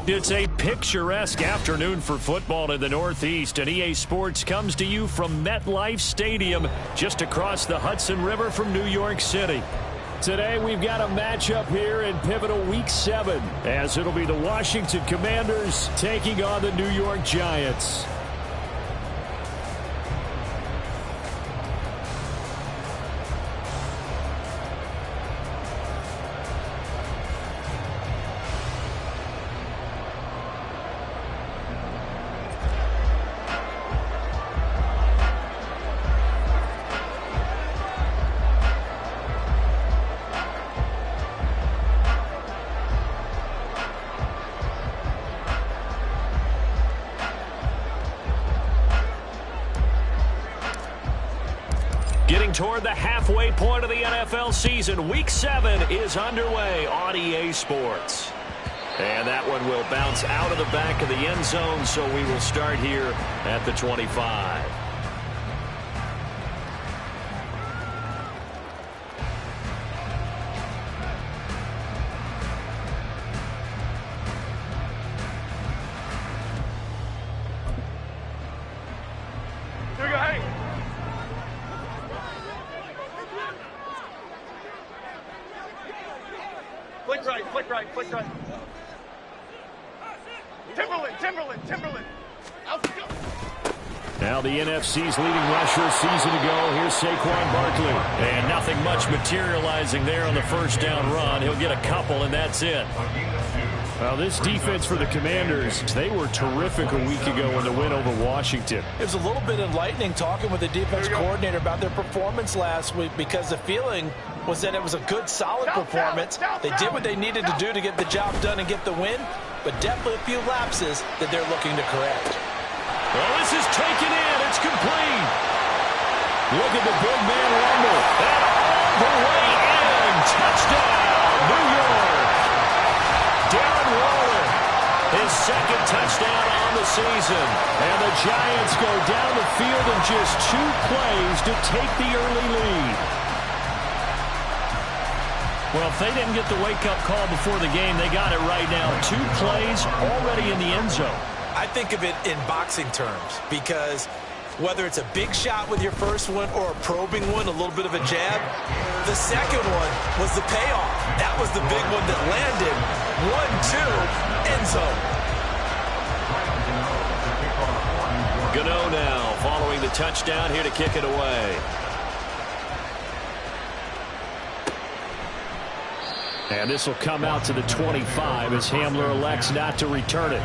It's a picturesque afternoon for football in the Northeast, and EA Sports comes to you from MetLife Stadium, just across the Hudson River from New York City. Today we've got a matchup here in pivotal Week 7, as it'll be the Washington Commanders taking on the New York Giants. Getting toward the halfway point of the NFL season, Week 7 is underway on EA Sports. And that one will bounce out of the back of the end zone, so we will start here at the 25. Flick right. Timberland. Now the NFC's leading rusher season ago. Here's Saquon Barkley. And nothing much materializing there on the first down run. He'll get a couple, and that's it. Well, this defense for the Commanders, they were terrific a week ago in the win over Washington. It was a little bit enlightening talking with the defense coordinator about their performance last week, because the feeling was that it was a good, solid performance. They did what they needed to do to get the job done and get the win, but definitely a few lapses that they're looking to correct. Well, this is taken in. It's complete. Look at the big man rumble. And all the way in. Touchdown, New York. Darren Waller, his second touchdown on the season. And the Giants go down the field in just 2 plays to take the early lead. Well, if they didn't get the wake-up call before the game, they got it right now. 2 plays already in the end zone. I think of it in boxing terms, because whether it's a big shot with your first one or a probing one, a little bit of a jab, the second one was the payoff. That was the big one that landed. 1-2, end zone. Gano now following the touchdown here to kick it away. And this will come out to the 25 as Hamler elects not to return it.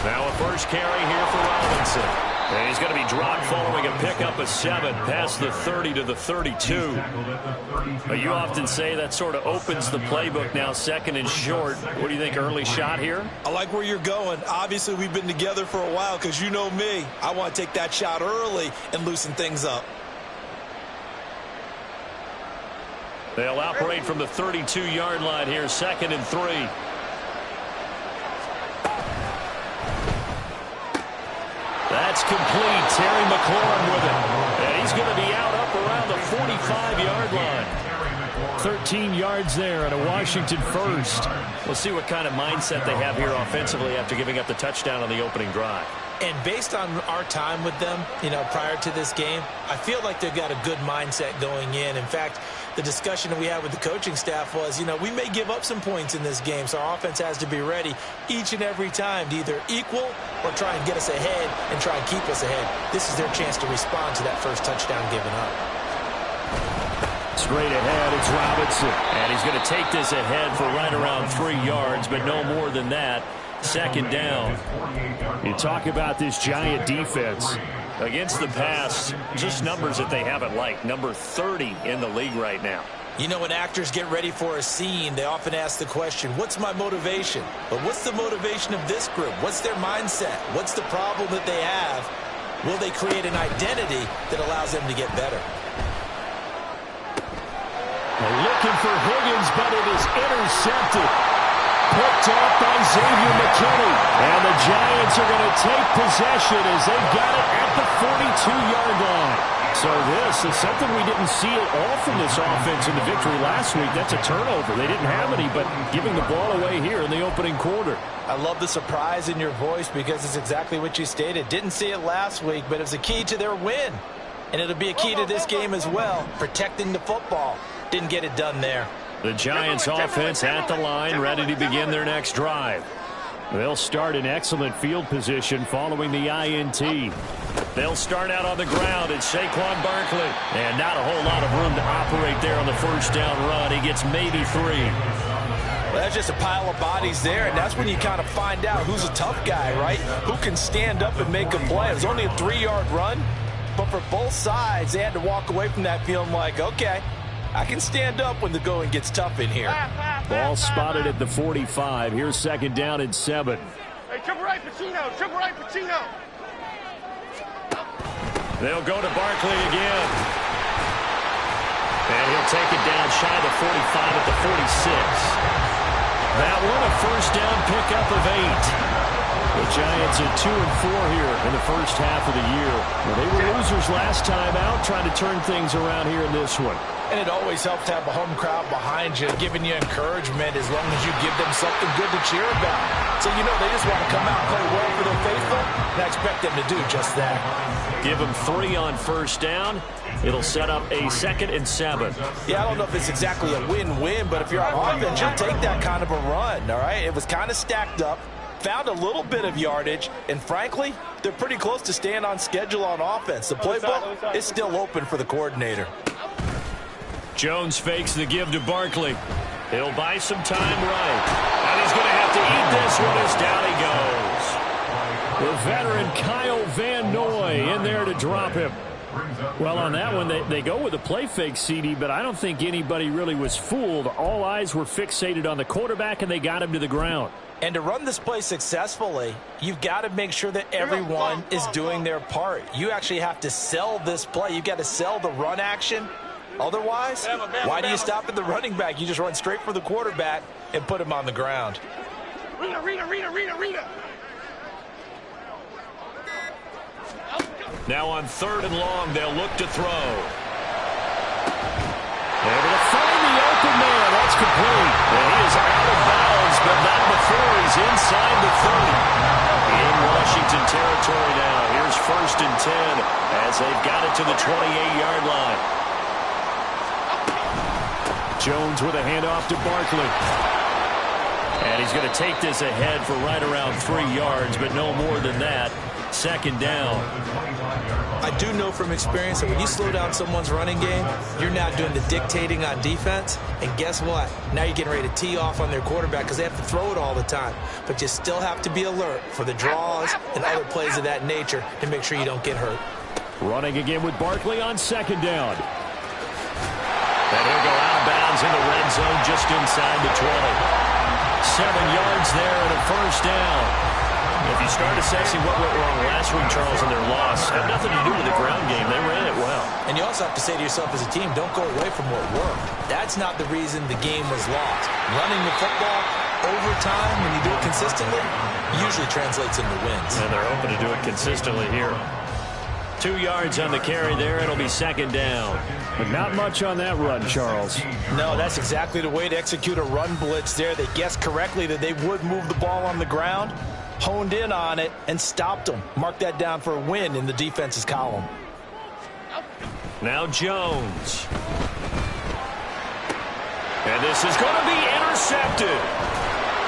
Now a first carry here for Robinson. And he's going to be dropped following a pickup of 7 past the 30 to the 32. You often say that sort of opens the playbook now, second and short. What do you think, early shot here? I like where you're going. Obviously, we've been together for a while, because you know me. I want to take that shot early and loosen things up. They'll operate from the 32-yard line here, 2nd and 3. That's complete. Terry McLaurin with it. And he's going to be out up around the 45-yard line. 13 yards there and a Washington first. We'll see what kind of mindset they have here offensively after giving up the touchdown on the opening drive. And based on our time with them, prior to this game, I feel like they've got a good mindset going in. In fact, the discussion that we had with the coaching staff was, we may give up some points in this game, so our offense has to be ready each and every time to either equal or try and get us ahead and try and keep us ahead. This is their chance to respond to that first touchdown given up. Straight ahead, it's Robinson. And he's going to take this ahead for right around 3 yards, but no more than that. 2nd down. You talk about this Giant defense. Against the pass, just numbers that they haven't liked. Number 30 in the league right now. When actors get ready for a scene, they often ask the question, what's my motivation? But what's the motivation of this group? What's their mindset? What's the problem that they have? Will they create an identity that allows them to get better? Looking for Higgins, but it is intercepted. Picked off by Xavier McKinney. And the Giants are going to take possession as they've got it at the 42-yard line. So this is something we didn't see at all from this offense in the victory last week. That's a turnover. They didn't have any, but giving the ball away here in the opening quarter. I love the surprise in your voice because it's exactly what you stated. Didn't see it last week, but it was a key to their win. And it'll be a key to this game as well, protecting the football. Didn't get it done there. The Giants offense at the line, ready to begin their next drive. They'll start in excellent field position following the INT. They'll start out on the ground. It's Saquon Barkley. And not a whole lot of room to operate there on the first down run. He gets maybe 3. Well, that's just a pile of bodies there, and that's when you kind of find out who's a tough guy, right? Who can stand up and make a play. It was only a 3-yard run, but for both sides, they had to walk away from that feeling like, okay, I can stand up when the going gets tough in here. Ball spotted at the 45. Here's second down and 7. Hey, triple right, Pacino. Triple right, Pacino. They'll go to Barkley again. And he'll take it down shy of the 45 at the 46. That one a first down pickup of 8. The Giants at 2-4 here in the first half of the year. Well, they were losers last time out, trying to turn things around here in this one. And it always helps to have a home crowd behind you, giving you encouragement as long as you give them something good to cheer about. So, you know, they just want to come out and play well for their faithful, and I expect them to do just that. Give them 3 on first down. It'll set up a 2nd and 7. Yeah, I don't know if it's exactly a win-win, but if you're on offense, you'll take that kind of a run, all right? It was kind of stacked up, found a little bit of yardage, and frankly, they're pretty close to staying on schedule on offense. The playbook is still open for the coordinator. Jones fakes the give to Barkley. He'll buy some time right. And he's going to have to eat this one as down he goes. The veteran Kyle Van Noy in there to drop him. Well, on that one, they go with a play fake, CD, but I don't think anybody really was fooled. All eyes were fixated on the quarterback, and they got him to the ground. And to run this play successfully, you've got to make sure that everyone is doing their part. You actually have to sell this play. You've got to sell the run action. Otherwise, why do you stop at the running back? You just run straight for the quarterback and put him on the ground. Rita. Now on 3rd and long, they'll look to throw. Able to find the open man. That's complete. And he is out of bounds, but not before he's inside the 30. In Washington territory now. Here's 1st and 10 as they've got it to the 28-yard line. Jones with a handoff to Barkley. And he's going to take this ahead for right around 3 yards, but no more than that. 2nd down. I do know from experience that when you slow down someone's running game, you're now doing the dictating on defense. And guess what? Now you're getting ready to tee off on their quarterback because they have to throw it all the time. But you still have to be alert for the draws and other plays of that nature to make sure you don't get hurt. Running again with Barkley on 2nd down. And he'll go out of bounds in the red zone just inside the 20. 7 yards there and a first down. If you start assessing what went wrong last week, Charles, in their loss, had nothing to do with the ground game. They ran it well. And you also have to say to yourself as a team, don't go away from what worked. That's not the reason the game was lost. Running the football over time, when you do it consistently, usually translates into wins. And they're hoping to do it consistently here. 2 yards on the carry there. It'll be 2nd down. But not much on that run, Charles. No, that's exactly the way to execute a run blitz there. They guessed correctly that they would move the ball on the ground, honed in on it, and stopped them. Mark that down for a win in the defense's column. Now Jones. And this is going to be intercepted.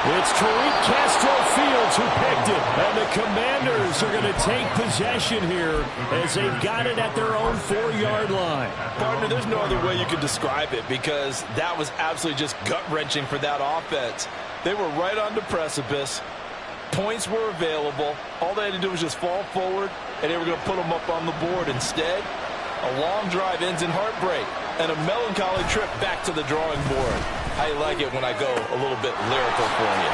It's Tariq Castro-Fields who picked it. And the Commanders are going to take possession here as they've got it at their own 4-yard line. Partner, there's no other way you could describe it because that was absolutely just gut-wrenching for that offense. They were right on the precipice. Points were available. All they had to do was just fall forward, and they were going to put them up on the board. Instead, a long drive ends in heartbreak and a melancholy trip back to the drawing board. How you like it when I go a little bit lyrical for you?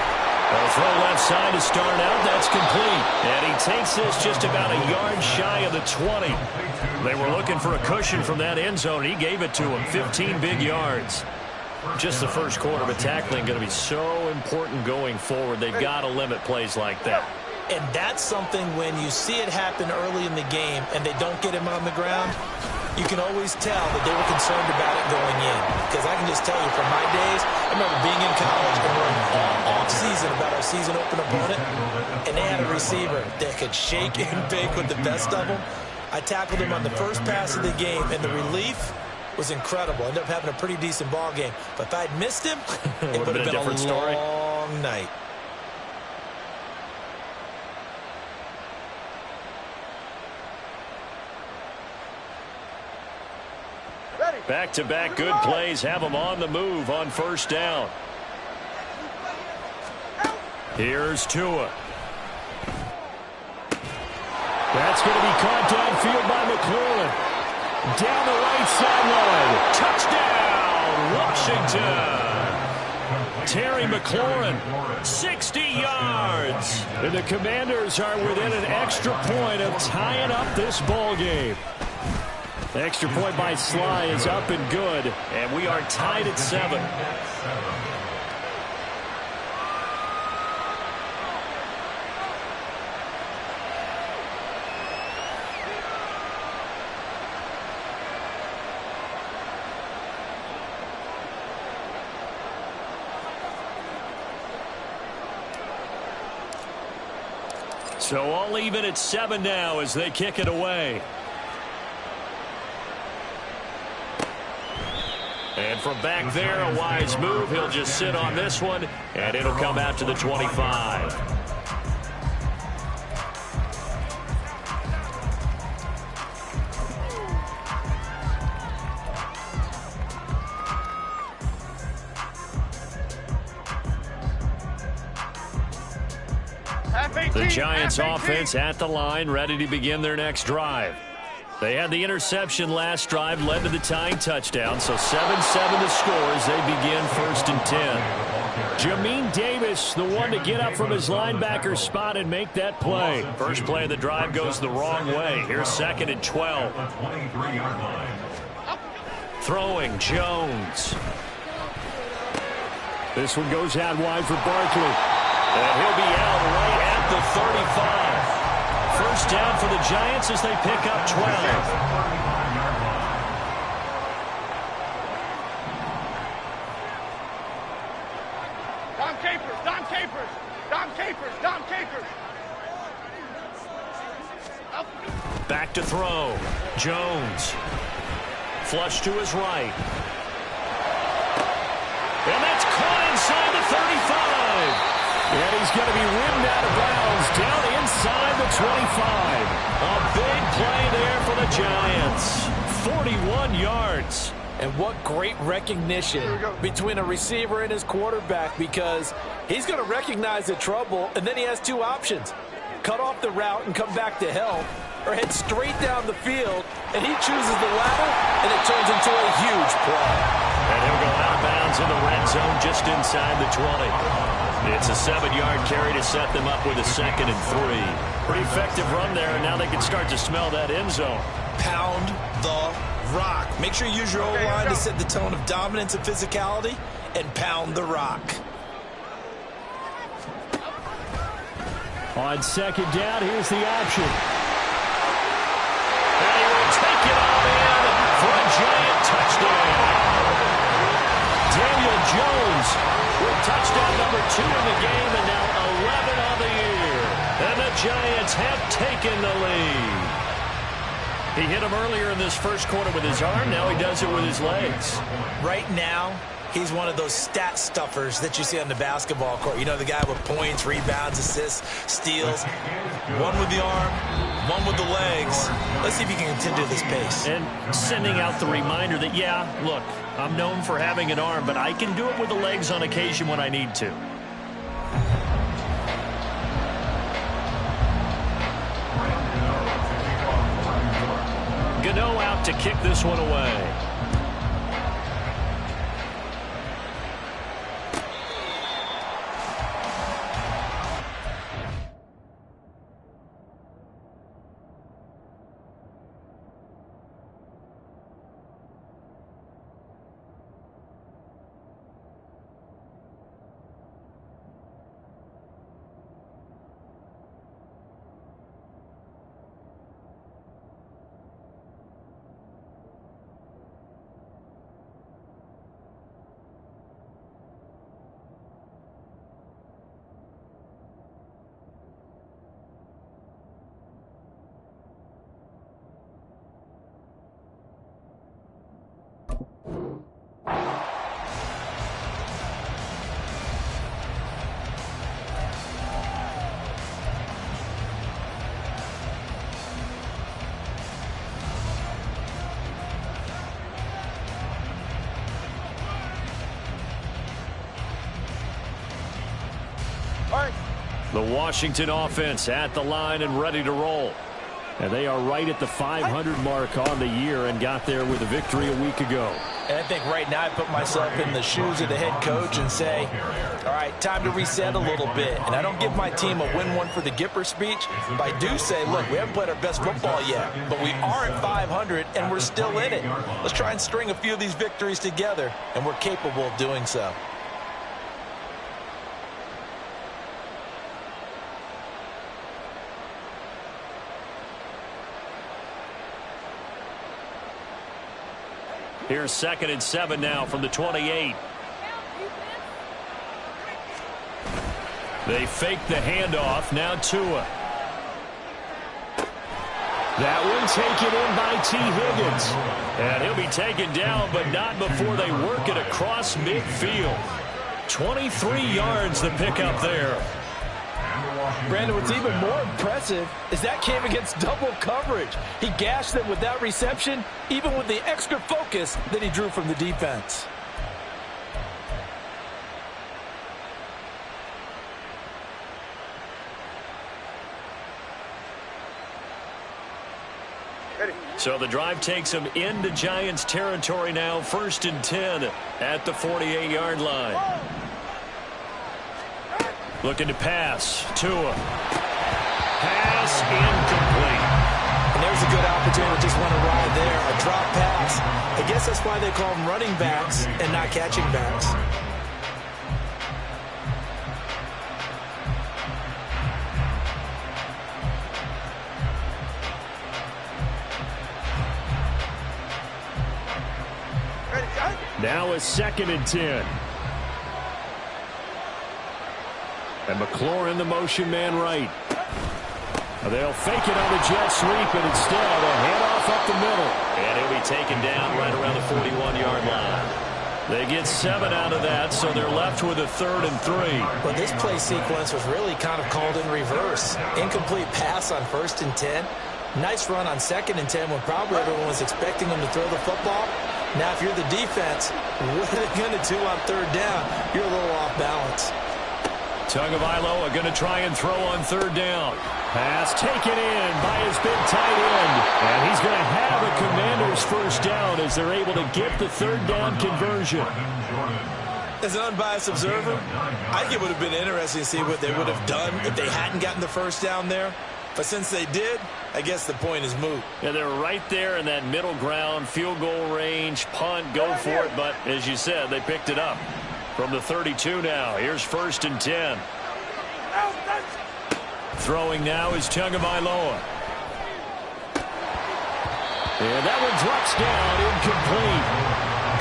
They'll throw left side to start out. That's complete. And he takes this just about a yard shy of the 20. They were looking for a cushion from that end zone. He gave it to him. 15 big yards. Just the first quarter, but tackling going to be so important going forward. They've got to limit plays like that. And that's something when you see it happen early in the game and they don't get him on the ground, you can always tell that they were concerned about it going in. Because I can just tell you from my days, I remember being in college and worrying all off season about our season open opponent, and they had a receiver that could shake and bake with the best of them. I tackled him on the first pass of the game, and the relief was incredible. I ended up having a pretty decent ball game. But if I'd missed him, it would have been a different story. Long night. Back-to-back good plays have them on the move on first down. Here's Tua. That's going to be caught downfield by McLaurin. Down the right sideline. Touchdown, Washington. Terry McLaurin, 60 yards. And the Commanders are within an extra point of tying up this ball game. Extra point by Sly is up and good, and we are tied at 7. So all even at 7 now as they kick it away. And from back there, a wise move. He'll just sit on this one, and it'll come out to the 25. The Giants offense at the line, ready to begin their next drive. They had the interception last drive, led to the tying touchdown, so 7-7 the score as they begin 1st and 10. Jamin Davis, the one to get up from his linebacker spot and make that play. First play of the drive goes the wrong way. Here's 2nd and 12. Throwing, Jones. This one goes out wide for Barkley. And he'll be out right at the 35. First down for the Giants as they pick up 12. Dom Capers, Dom Capers, Dom Capers, Dom Capers. Back to throw. Jones. Flush to his right. And that's caught inside the 35. And he's going to be rimmed out of bounds down inside the 25. A big play there for the Giants. 41 yards. And what great recognition between a receiver and his quarterback, because he's going to recognize the trouble, and then he has two options. Cut off the route and come back to help, or head straight down the field, and he chooses the latter, and it turns into a huge play. And he'll go out of bounds in the red zone just inside the 20. It's a 7-yard carry to set them up with a 2nd and 3. Pretty effective run there, and now they can start to smell that end zone. Pound the rock. Make sure you use your O-line to set the tone of dominance and physicality, and pound the rock. On 2nd down, here's the option. And he will take it all in for a Giant touchdown. Daniel Jones with touchdown number 2 in the game, and now 11 on the year. And the Giants have taken the lead. He hit him earlier in this first quarter with his arm. Now he does it with his legs. Right now, he's one of those stat stuffers that you see on the basketball court. You know, the guy with points, rebounds, assists, steals. One with the arm, one with the legs. Let's see if he can continue this pace. And sending out the reminder that, yeah, look, I'm known for having an arm, but I can do it with the legs on occasion when I need to. Gano out to kick this one away. The Washington offense at the line and ready to roll. And they are right at the 500 mark on the year and got there with a victory a week ago. And I think right now I put myself in the shoes of the head coach and say, all right, time to reset a little bit. And I don't give my team a win one for the Gipper speech, but I do say, look, we haven't played our best football yet, but we are at 500 and we're still in it. Let's try and string a few of these victories together, and we're capable of doing so. Here's 2nd and 7 now from the 28. They fake the handoff. Now Tua. That one taken in by T. Higgins. And he'll be taken down, but not before they work it across midfield. 23 yards the pickup there. Brandon, what's even more impressive is that came against double coverage. He gashed them with that reception, even with the extra focus that he drew from the defense. So the drive takes them into Giants territory now. 1st and 10 at the 48-yard line. Looking to pass. Tua. Pass incomplete. And there's a good opportunity. Just want to ride there. A drop pass. I guess that's why they call them running backs and not catching backs. Now a 2nd and 10. And McLaurin, the motion man right. They'll fake it on the jet sweep, and instead a handoff up the middle. And he'll be taken down right around the 41-yard line. They get 7 out of that, so they're left with a 3rd and 3. But this play sequence was really kind of called in reverse. Incomplete pass on 1st and 10. Nice run on 2nd and 10 when probably everyone was expecting them to throw the football. Now, if you're the defense, what are they going to do on 3rd down? You're a little off balance. Tagovailoa going to try and throw on 3rd down. Pass taken in by his big tight end. And he's going to have a Commanders 1st down as they're able to get the 3rd down conversion. As an unbiased observer, I think it would have been interesting to see what they would have done if they hadn't gotten the 1st down there. But since they did, I guess the point is moot. Yeah, they're right there in that middle ground, field goal range, punt, go for it. But as you said, they picked it up from the 32 now. Here's 1st and 10. Throwing now is Tagovailoa. And that one drops down, incomplete.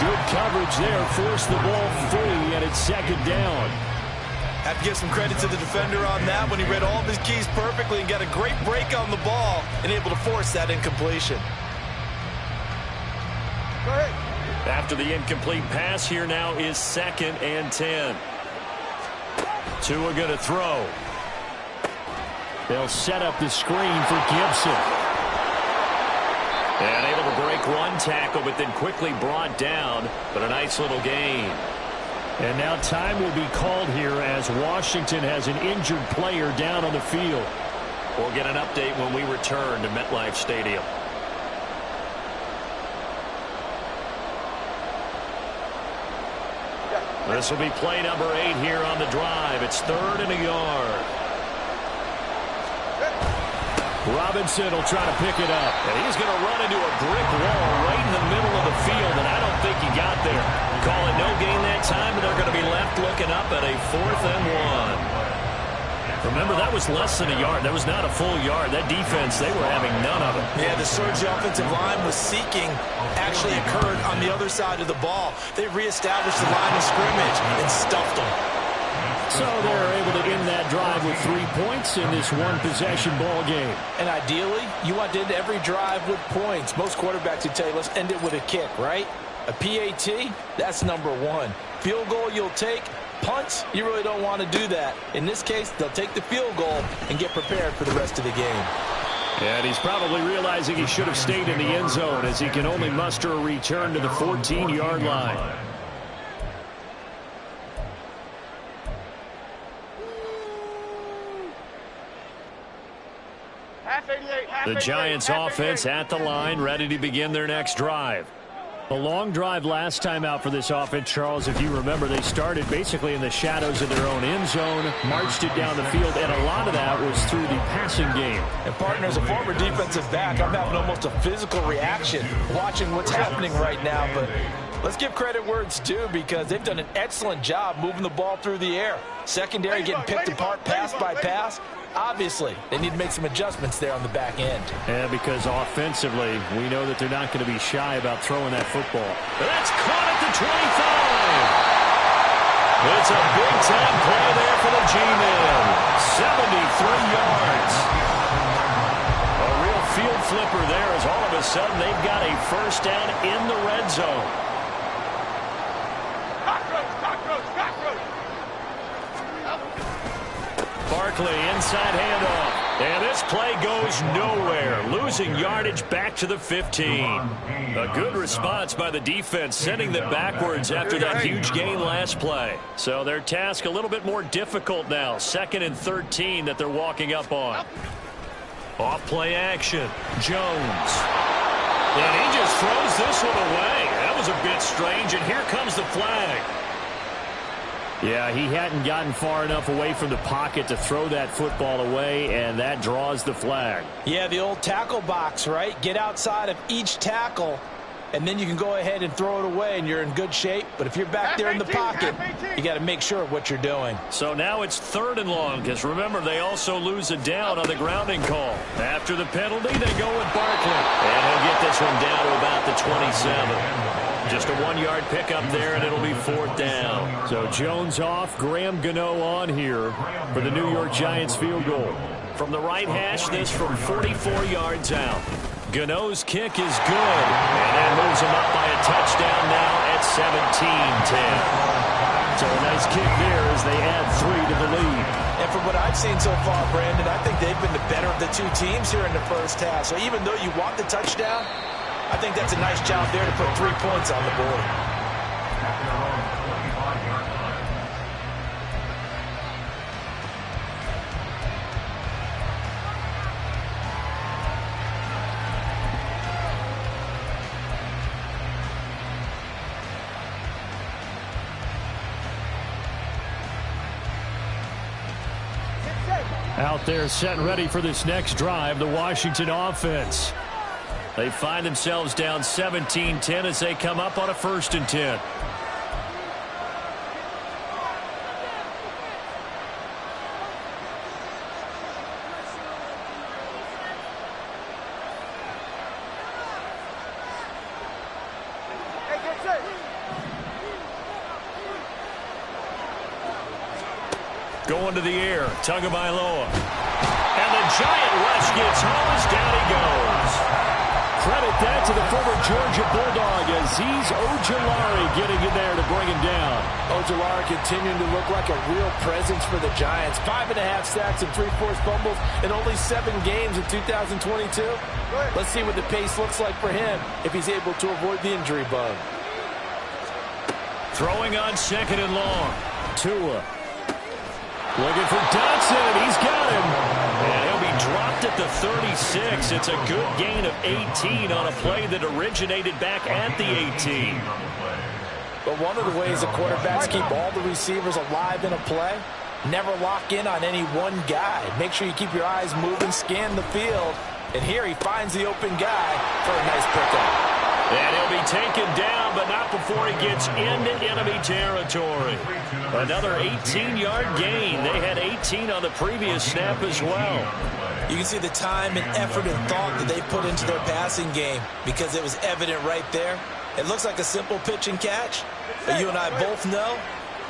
Good coverage there, forced the ball free, and it's 2nd down. Have to give some credit to the defender on that when he read all of his keys perfectly and got a great break on the ball and able to force that incompletion. Go ahead. After the incomplete pass, here now is 2nd and 10. Tua going to throw. They'll set up the screen for Gibson. And able to break one tackle, but then quickly brought down. But a nice little gain. And now time will be called here as Washington has an injured player down on the field. We'll get an update when we return to MetLife Stadium. This will be play number 8 here on the drive. It's 3rd and a yard. Robinson will try to pick it up. And he's going to run into a brick wall right in the middle of the field, and I don't think he got there. Call it no gain that time, and they're going to be left looking up at a 4th and 1. Remember, that was less than a yard. That was not a full yard. That defense, they were having none of it. Yeah, the surge offensive line was seeking actually occurred on the other side of the ball. They reestablished the line of scrimmage and stuffed them. So they're able to end that drive with 3 points in this one-possession ball game. And ideally, you want to end every drive with points. Most quarterbacks would tell you, let's end it with a kick, right? A PAT, that's number 1. Field goal you'll take. Punts, you really don't want to do that. In this case, they'll take the field goal and get prepared for the rest of the game. And he's probably realizing he should have stayed in the end zone as he can only muster a return to the 14-yard line. half 88, half The 88, Giants half offense 88. at the line, ready to begin their next drive. A long drive last time out for this offense, Charles. If you remember, they started basically in the shadows of their own end zone, marched it down the field, and a lot of that was through the passing game. And partner, as a former defensive back, I'm having almost a physical reaction watching what's happening right now. But let's give credit where it's due, because they've done an excellent job moving the ball through the air. Secondary getting picked apart pass by pass. Obviously, they need to make some adjustments there on the back end. Yeah, because offensively, we know that they're not going to be shy about throwing that football. That's caught at the 25. It's a big-time play there for the G-Men. 73 yards. A real field flipper there, as all of a sudden they've got a first down in the red zone. Barkley, inside handoff. And this play goes nowhere. Losing yardage back to the 15. A good response by the defense, sending them backwards after that huge gain last play. So their task a little bit more difficult now. 2nd and 13 that they're walking up on. Off play action. Jones. And he just throws this one away. That was a bit strange, and here comes the flag. Yeah, he hadn't gotten far enough away from the pocket to throw that football away, and that draws the flag. Yeah, the old tackle box, right? Get outside of each tackle, and then you can go ahead and throw it away, and you're in good shape. But if you're back there in the pocket, you got to make sure of what you're doing. So now it's 3rd and long, because remember, they also lose a down on the grounding call. After the penalty, they go with Barkley. And he'll get this one down to about the 27. Just a 1-yard pickup there, and it'll be 4th down. So Jones off, Graham Gano on here for the New York Giants field goal. From the right hash, this from 44 yards out. Gano's kick is good, and that moves him up by a touchdown now at 17-10. So a nice kick there as they add 3 to the lead. And from what I've seen so far, Brandon, I think they've been the better of the two teams here in the first half. So even though you want the touchdown, I think that's a nice job there to put 3 points on the board. Out there set and ready for this next drive, the Washington offense. They find themselves down 17-10 as they come up on a 1st and 10. Going to the air, Tagovailoa. And the giant rush gets home as down he goes. Credit that to the former Georgia Bulldog, Azeez Ojulari getting in there to bring him down. Ojulari continuing to look like a real presence for the Giants. 5.5 sacks and 3 forced fumbles in only 7 games in 2022. Let's see what the pace looks like for him if he's able to avoid the injury bug. Throwing on 2nd and long. Tua. Looking for Dotson, and he's got him. And he'll be dropped at the 36. It's a good gain of 18 on a play that originated back at the 18. But one of the ways the quarterbacks keep all the receivers alive in a play, never lock in on any one guy. Make sure you keep your eyes moving, scan the field. And here he finds the open guy for a nice pickup. And he'll be taken down, but not before he gets into enemy territory. Another 18-yard gain. They had 18 on the previous snap as well. You can see the time and effort and thought that they put into their passing game because it was evident right there. It looks like a simple pitch and catch, but you and I both know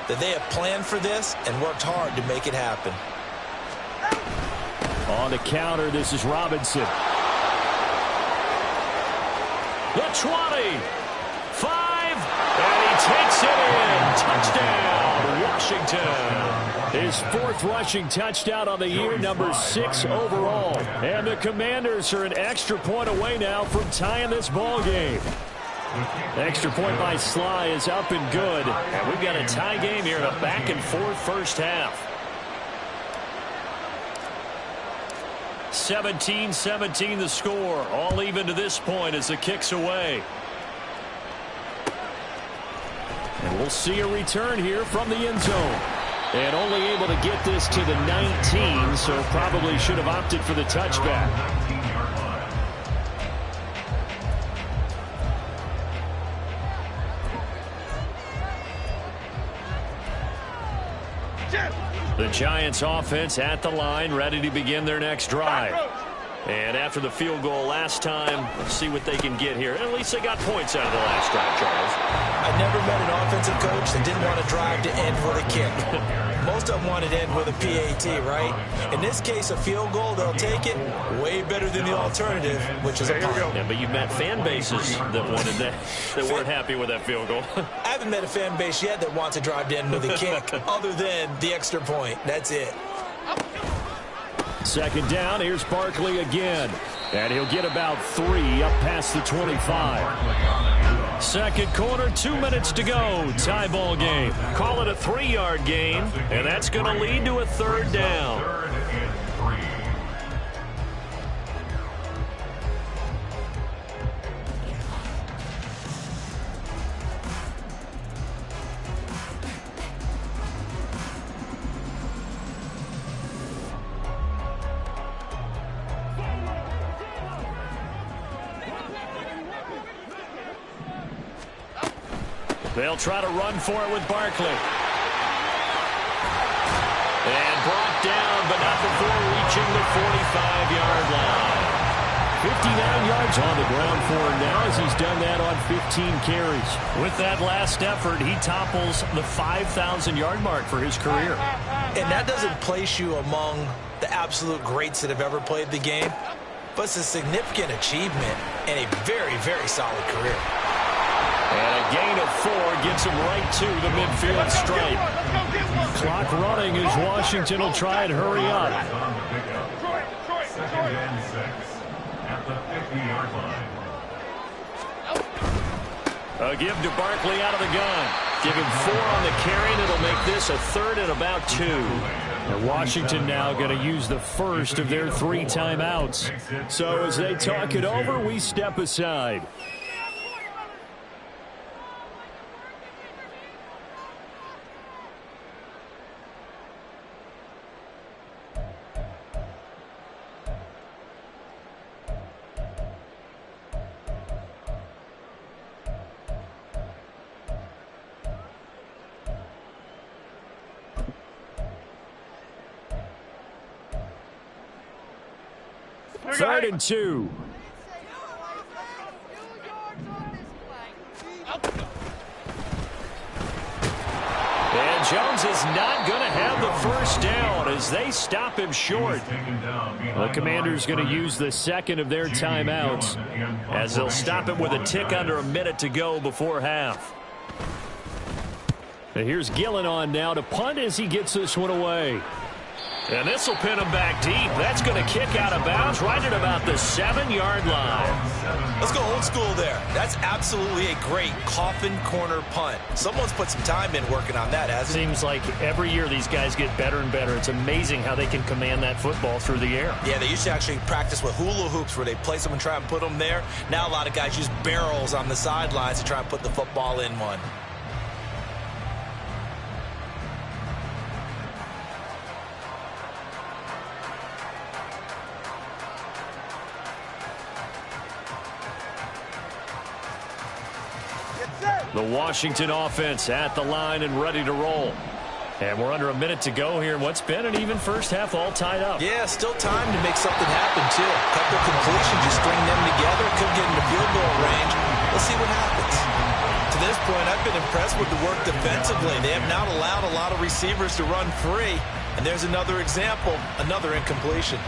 that they have planned for this and worked hard to make it happen. On the counter, this is Robinson. The 20, 5, and he takes it in. Touchdown, Washington. His 4th rushing touchdown on the year, number 6 overall. And the Commanders are an extra point away now from tying this ball game. Extra point by Sly is up and good. And we've got a tie game here in a back-and-forth first half. 17-17 the score. All even to this point as the kick's away. And we'll see a return here from the end zone. And only able to get this to the 19, so probably should have opted for the touchback. The Giants offense at the line, ready to begin their next drive. And after the field goal last time, let's see what they can get here. At least they got points out of the last drive, Charles. I never met an offensive coach that didn't want to drive to end with a kick. Most of them wanted to end with a PAT, right? In this case, a field goal, they'll take it. Way better than the alternative, which is a punt. Yeah, but you've met fan bases that wanted that weren't happy with that field goal. I haven't met a fan base yet that wants to drive to end with a kick, other than the extra point. That's it. Second down, here's Barkley again. And he'll get about 3 up past the 25. Second quarter, 2 minutes to go. Tie ball game. Call it a 3-yard gain, and that's going to lead to a third down. They'll try to run for it with Barkley. And brought down, but not before reaching the 45-yard line. 59 yards on the ground for him now as he's done that on 15 carries. With that last effort, he topples the 5,000-yard mark for his career. And that doesn't place you among the absolute greats that have ever played the game, but it's a significant achievement and a very, very solid career. And a gain of 4 gets him right to the midfield stripe. Clock running as Washington will try and hurry up. A give to Barkley out of the gun. Give him 4 on the carry, and it'll make this a third and about 2. And Washington now going to use the first of their 3 timeouts. So as they talk it over, we step aside. Third and 2. And Jones is not going to have the first down as they stop him short. The Commanders going to use the second of their timeouts as they'll stop him with a tick under a minute to go before half. And here's Gillen on now to punt as he gets this one away. And this will pin him back deep. That's going to kick out of bounds right at about the 7-yard line. Let's go old school there. That's absolutely a great coffin corner punt. Someone's put some time in working on that, hasn't it? Seems like every year these guys get better and better. It's amazing how they can command that football through the air. Yeah, they used to actually practice with hula hoops where they place them and try and put them there. Now a lot of guys use barrels on the sidelines to try and put the football in one. The Washington offense at the line and ready to roll. And we're under a minute to go here in what's been an even first half, all tied up. Yeah, still time to make something happen, too. A couple completions, you string them together, could get into field goal range. Let's see what happens. To this point, I've been impressed with the work defensively. They have not allowed a lot of receivers to run free. And there's another example, another incompletion.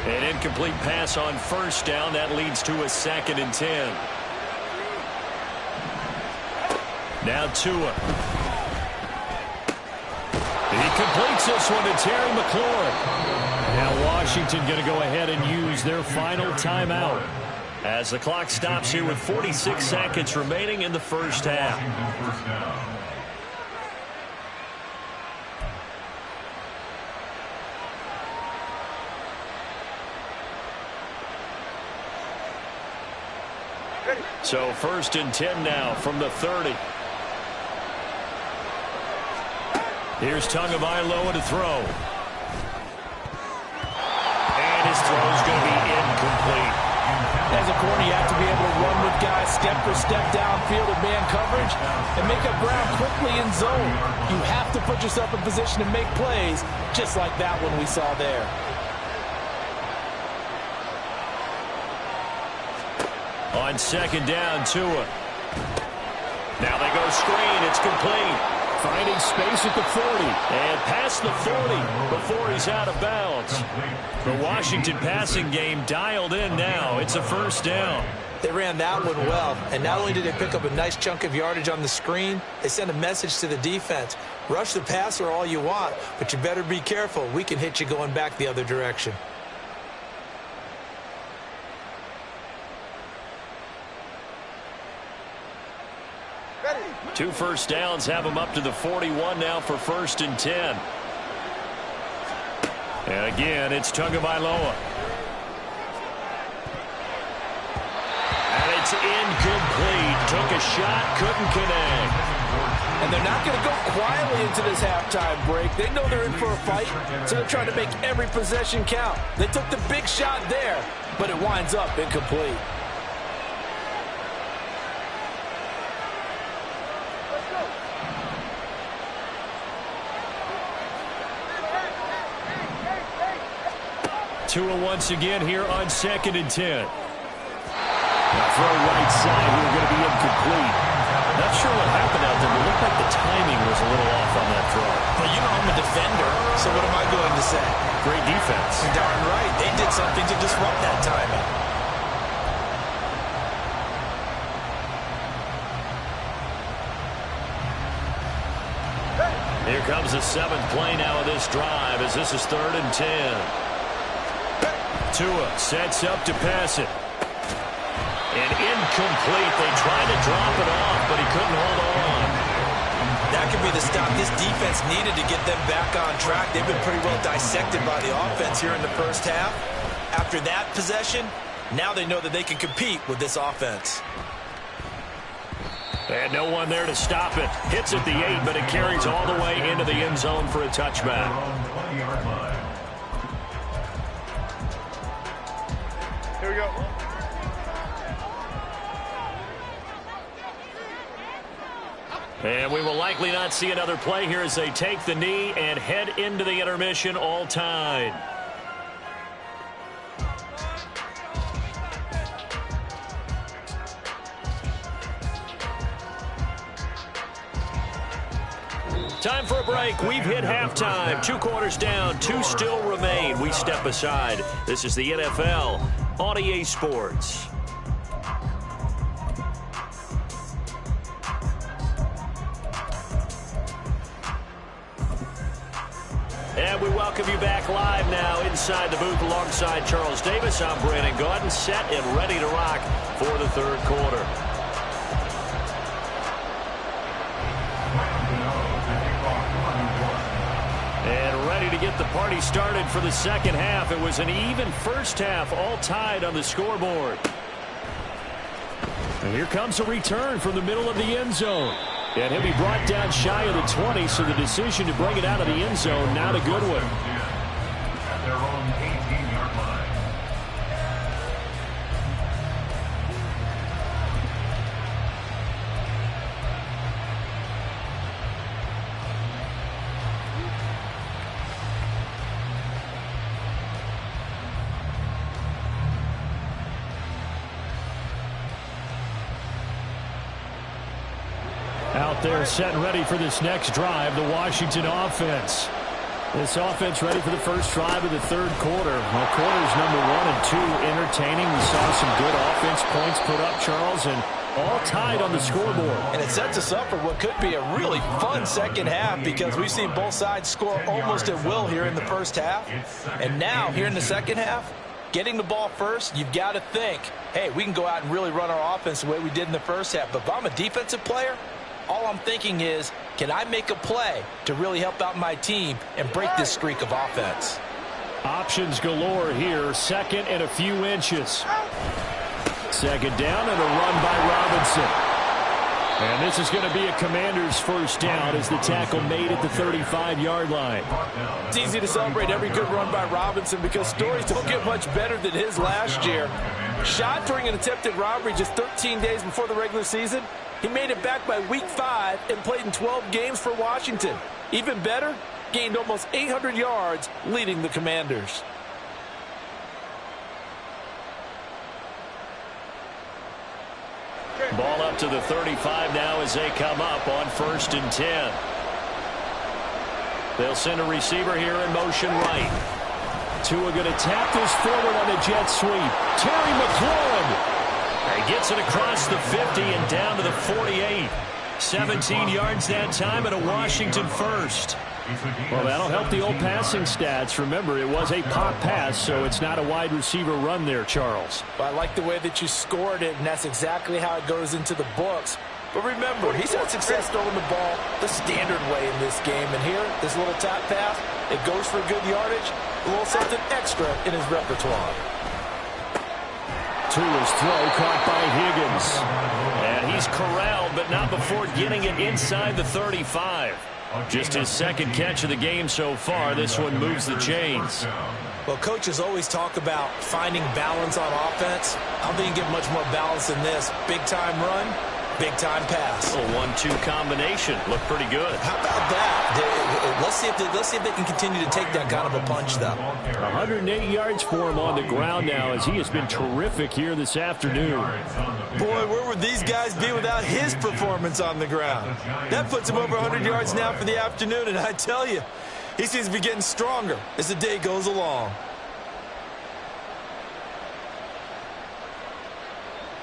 An incomplete pass on first down. That leads to a 2nd and 10. Now Tua. He completes this one to Terry McLaurin. Now Washington going to go ahead and use their final timeout as the clock stops here with 46 seconds remaining in the first half. So 1st and 10 now from the 30. Here's Tagovailoa to throw. And his throw is going to be incomplete. As a corner, you have to be able to run with guys step for step downfield in man coverage and make up ground quickly in zone. You have to put yourself in position to make plays, just like that one we saw there. On 2nd down, Tua. Now they go screen. It's complete. Finding space at the 40. And past the 40 before he's out of bounds. The Washington passing game dialed in now. It's a 1st down. They ran that one well, and not only did they pick up a nice chunk of yardage on the screen, they sent a message to the defense. Rush the passer all you want, but you better be careful. We can hit you going back the other direction. 2 first downs have him up to the 41 now for 1st and 10. And again, it's Tagovailoa. And it's incomplete. Took a shot, couldn't connect. And they're not going to go quietly into this halftime break. They know they're in for a fight, so they're trying to make every possession count. They took the big shot there, but it winds up incomplete. Tua once again here on 2nd and 10. Throw right side here, going to be incomplete. Not sure what happened out there, but it looked like the timing was a little off on that throw. Well, you know I'm a defender, so what am I going to say? Great defense. You're darn right. They did something to disrupt that timing. Here comes the 7th play now of this drive as this is 3rd and 10. Tua sets up to pass it. And incomplete. They tried to drop it off, but he couldn't hold on. That could be the stop this defense needed to get them back on track. They've been pretty well dissected by the offense here in the first half. After that possession, now they know that they can compete with this offense. And no one there to stop it. Hits at the 8, but it carries all the way into the end zone for a touchback. Here we go. And we will likely not see another play here as they take the knee and head into the intermission all tied. Time for a break. We've hit halftime. 2 quarters down. 2 still remain. We step aside. This is the NFL on EA Sports. And we welcome you back live now inside the booth alongside Charles Davis. I'm Brandon Gaudin, set and ready to rock for the 3rd quarter. And ready to get the party started for the 2nd half. It was an even first half, all tied on the scoreboard. And here comes a return from the middle of the end zone. And he'll be brought down shy of the 20, so the decision to bring it out of the end zone, not a good one. At their own 18-yard line. Out there set and ready for this next drive, the Washington offense. This offense ready for the first drive of the 3rd quarter. Well, quarters number 1 and 2 entertaining. We saw some good offense points put up, Charles, and all tied on the scoreboard. And it sets us up for what could be a really fun 2nd half because we've seen both sides score almost at will here in the first half. And now, here in the 2nd half, getting the ball first, you've got to think, hey, we can go out and really run our offense the way we did in the first half. But if I'm a defensive player, all I'm thinking is, can I make a play to really help out my team and break this streak of offense? Options galore here. 2nd and a few inches. Second down and a run by Robinson. And this is going to be a Commanders first down as the tackle made at the 35-yard line. It's easy to celebrate every good run by Robinson because stories don't get much better than his last year. Shot during an attempted robbery just 13 days before the regular season. He made it back by week 5 and played in 12 games for Washington. Even better, gained almost 800 yards leading the Commanders. Ball up to the 35 now as they come up on 1st and 10. They'll send a receiver here in motion right. Tua going to tap this forward on a jet sweep. Terry McLaurin. He gets it across the 50 and down to the 48. 17 yards that time and a Washington first. Well, that'll help the old passing stats. Remember, it was a pop pass, so it's not a wide receiver run there, Charles. Well, I like the way that you scored it, and that's exactly how it goes into the books. But remember, he's had success throwing the ball the standard way in this game. And here, this little tap pass, it goes for good yardage, a little something extra in his repertoire. Tua's throw caught by Higgins. And he's corralled, but not before getting it inside the 35. Just his second catch of the game so far. This one moves the chains. Well, coaches always talk about finding balance on offense. I don't think you get much more balance than this. Big-time run, big-time pass. A 1-2 combination. Looked pretty good. How about that? Let's see if they can continue to take that kind of a punch, though. 108 yards for him on the ground now as he has been terrific here this afternoon. Boy, where would these guys be without his performance on the ground? That puts him over 100 yards now for the afternoon, and I tell you, he seems to be getting stronger as the day goes along.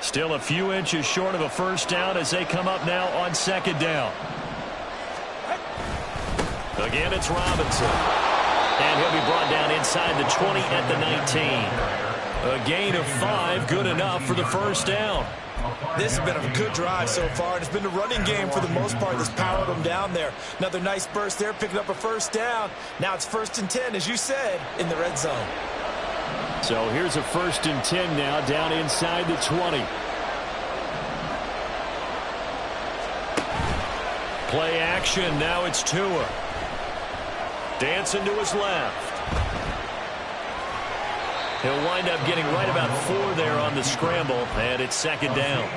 Still a few inches short of a first down as they come up now on 2nd down. Again, it's Robinson. And he'll be brought down inside the 20 at the 19. A gain of 5, good enough for the first down. This has been a good drive so far, and it's been a running game for the most part that's powered them down there. Another nice burst there, picking up a first down. Now it's 1st and 10, as you said, in the red zone. So here's a 1st and 10 now, down inside the 20. Play action, now it's Tua. Dancing to his left. He'll wind up getting right about 4 there on the scramble, and it's 2nd down.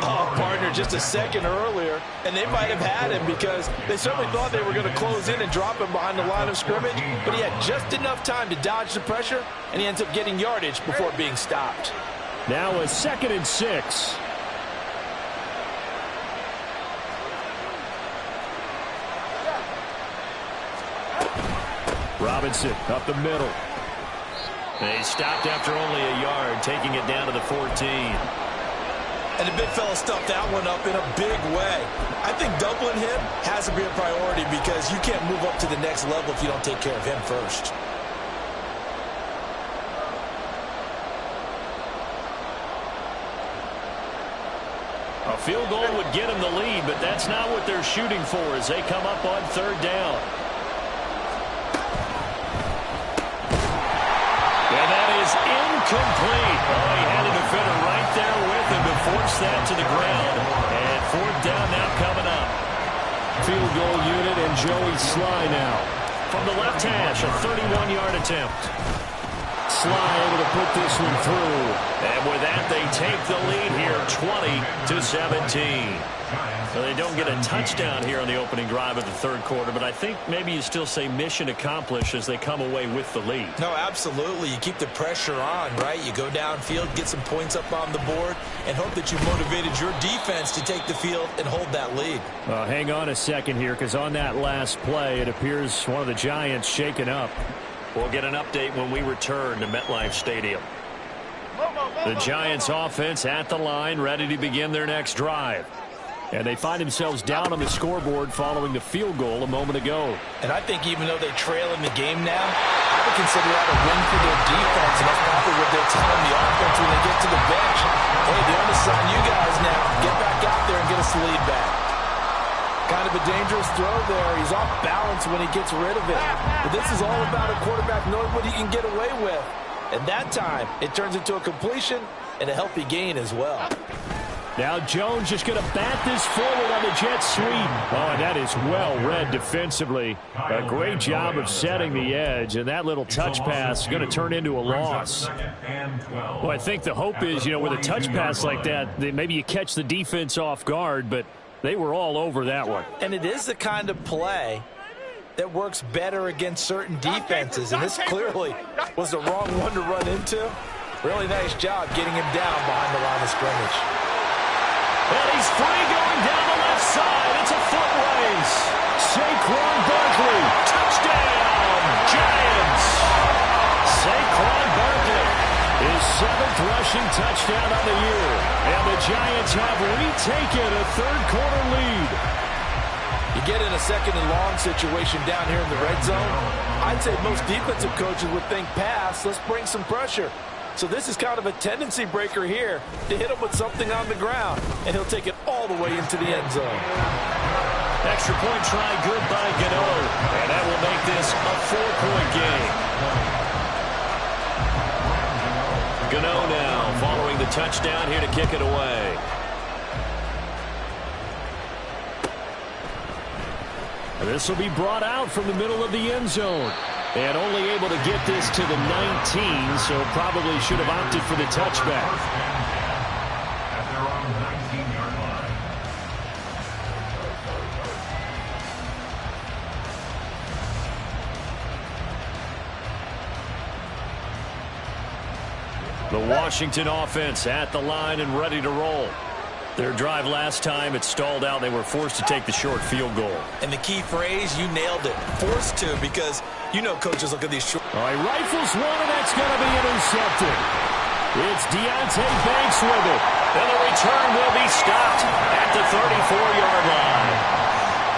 Oh, partner, just a second earlier, and they might have had him because they certainly thought they were going to close in and drop him behind the line of scrimmage, but he had just enough time to dodge the pressure, and he ends up getting yardage before being stopped. Now a 2nd and 6. Robinson up the middle. They stopped after only a yard, taking it down to the 14. And the big fella stuffed that one up in a big way. I think doubling him has to be a priority because you can't move up to the next level if you don't take care of him first. A field goal would get them the lead, but that's not what they're shooting for as they come up on 3rd down. Incomplete. Oh, he had a defender right there with him to force that to the ground. And 4th down now coming up. Field goal unit and Joey Sly now. From the left hash, a 31-yard attempt. Sly able to put this one through. And with that, they take the lead here, 20-17. So they don't get a touchdown here on the opening drive of the 3rd quarter, but I think maybe you still say mission accomplished as they come away with the lead. No, absolutely. You keep the pressure on, right? You go downfield, get some points up on the board, and hope that you motivated your defense to take the field and hold that lead. Hang on a second here, because on that last play, it appears one of the Giants shaken up. We'll get an update when we return to MetLife Stadium. The Giants offense at the line, ready to begin their next drive. And they find themselves down on the scoreboard following the field goal a moment ago. And I think even though they trail in the game now, I would consider that a win for their defense. And that's probably what they're telling the offense when they get to the bench. Hey, the onus is on you guys now. Get back out there and get us the lead back. Kind of a dangerous throw there. He's off balance when he gets rid of it. But this is all about a quarterback knowing what he can get away with. And that time, it turns into a completion and a healthy gain as well. Now Jones just going to bat this forward on the jet sweep. Oh, and that is well read defensively. A great job of setting the edge, and that little touch pass is going to turn into a loss. Well, I think the hope is, with a touch pass like that maybe you catch the defense off guard, but they were all over that one. And it is the kind of play that works better against certain defenses, and this clearly was the wrong one to run into. Really nice job getting him down behind the line of scrimmage. And he's free going down the left side. It's a foot race. Saquon Barkley, touchdown, Giants. Saquon Barkley, his 7th rushing touchdown on the year. And the Giants have retaken a third-quarter lead. You get in a second and long situation down here in the red zone, I'd say most defensive coaches would think pass, let's bring some pressure. So this is kind of a tendency breaker here to hit him with something on the ground, and he'll take it all the way into the end zone. Extra point try good by Gano, and that will make this a 4-point game. Gano now following the touchdown here to kick it away. This will be brought out from the middle of the end zone. And only able to get this to the 19, so probably should have opted for the touchback. At their own 19-yard line. The Washington offense at the line and ready to roll. Their drive last time, it stalled out. They were forced to take the short field goal. And the key phrase, you nailed it. Forced to, because coaches look at these short. All right, rifles one, and that's going to be intercepted. It's Deonte Banks with it. And the return will be stopped at the 34-yard line.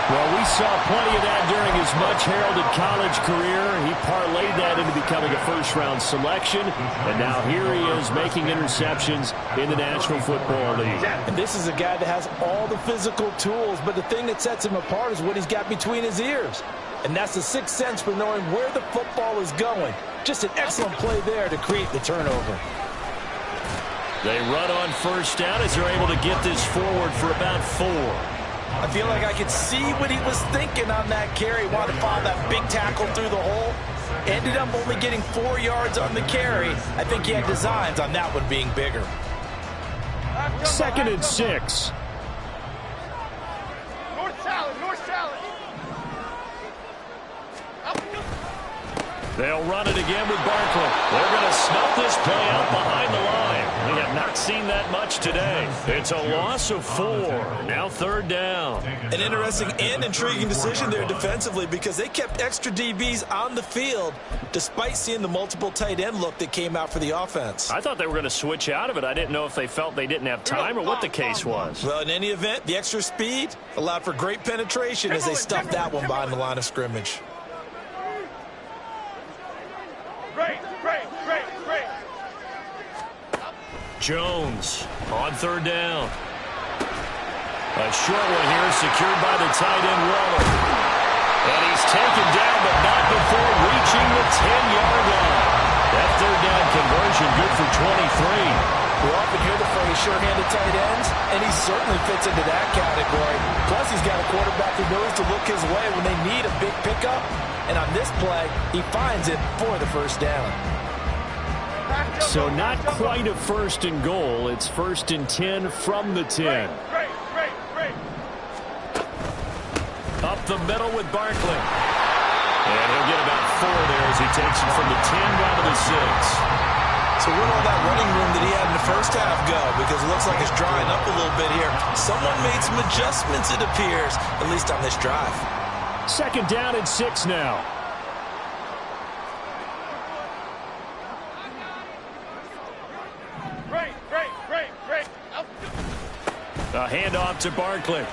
Well, we saw plenty of that during his much-heralded college career. He parlayed that into becoming a first-round selection, and now here he is making interceptions in the National Football League. And this is a guy that has all the physical tools, but the thing that sets him apart is what he's got between his ears. And that's the sixth sense for knowing where the football is going. Just an excellent play there to create the turnover. They run on first down as they're able to get this forward for about 4. I feel like I could see what he was thinking on that carry. Wanted to follow that big tackle through the hole. Ended up only getting 4 yards on the carry. I think he had designs on that one being bigger. 2nd and 6. North salad. They'll run it again with Barkley. They're going to snuff this play out behind the line. We have not seen that much today. It's a loss of 4. Now 3rd down. An interesting and intriguing decision there defensively, because they kept extra DBs on the field despite seeing the multiple tight end look that came out for the offense. I thought they were going to switch out of it. I didn't know if they felt they didn't have time or what the case was. Well, in any event, the extra speed allowed for great penetration as they stuffed that one behind the line of scrimmage. Great. Jones on 3rd down. A short one here secured by the tight end Waller. And he's taken down, but not before reaching the 10-yard line. That 3rd down conversion good for 23. We often hear the phrase sure-handed tight ends, and he certainly fits into that category. Plus, he's got a quarterback who knows to look his way when they need a big pickup. And on this play, he finds it for the first down. So not quite a 1st and goal. It's 1st and 10 from the 10. Great. Up the middle with Barkley. And he'll get about 4 there as he takes it from the 10 down to the 6. So where'd all that running room that he had in the first half go? Because it looks like it's drying up a little bit here. Someone made some adjustments, it appears, at least on this drive. 2nd down and 6 now. Great. A handoff to Barkley.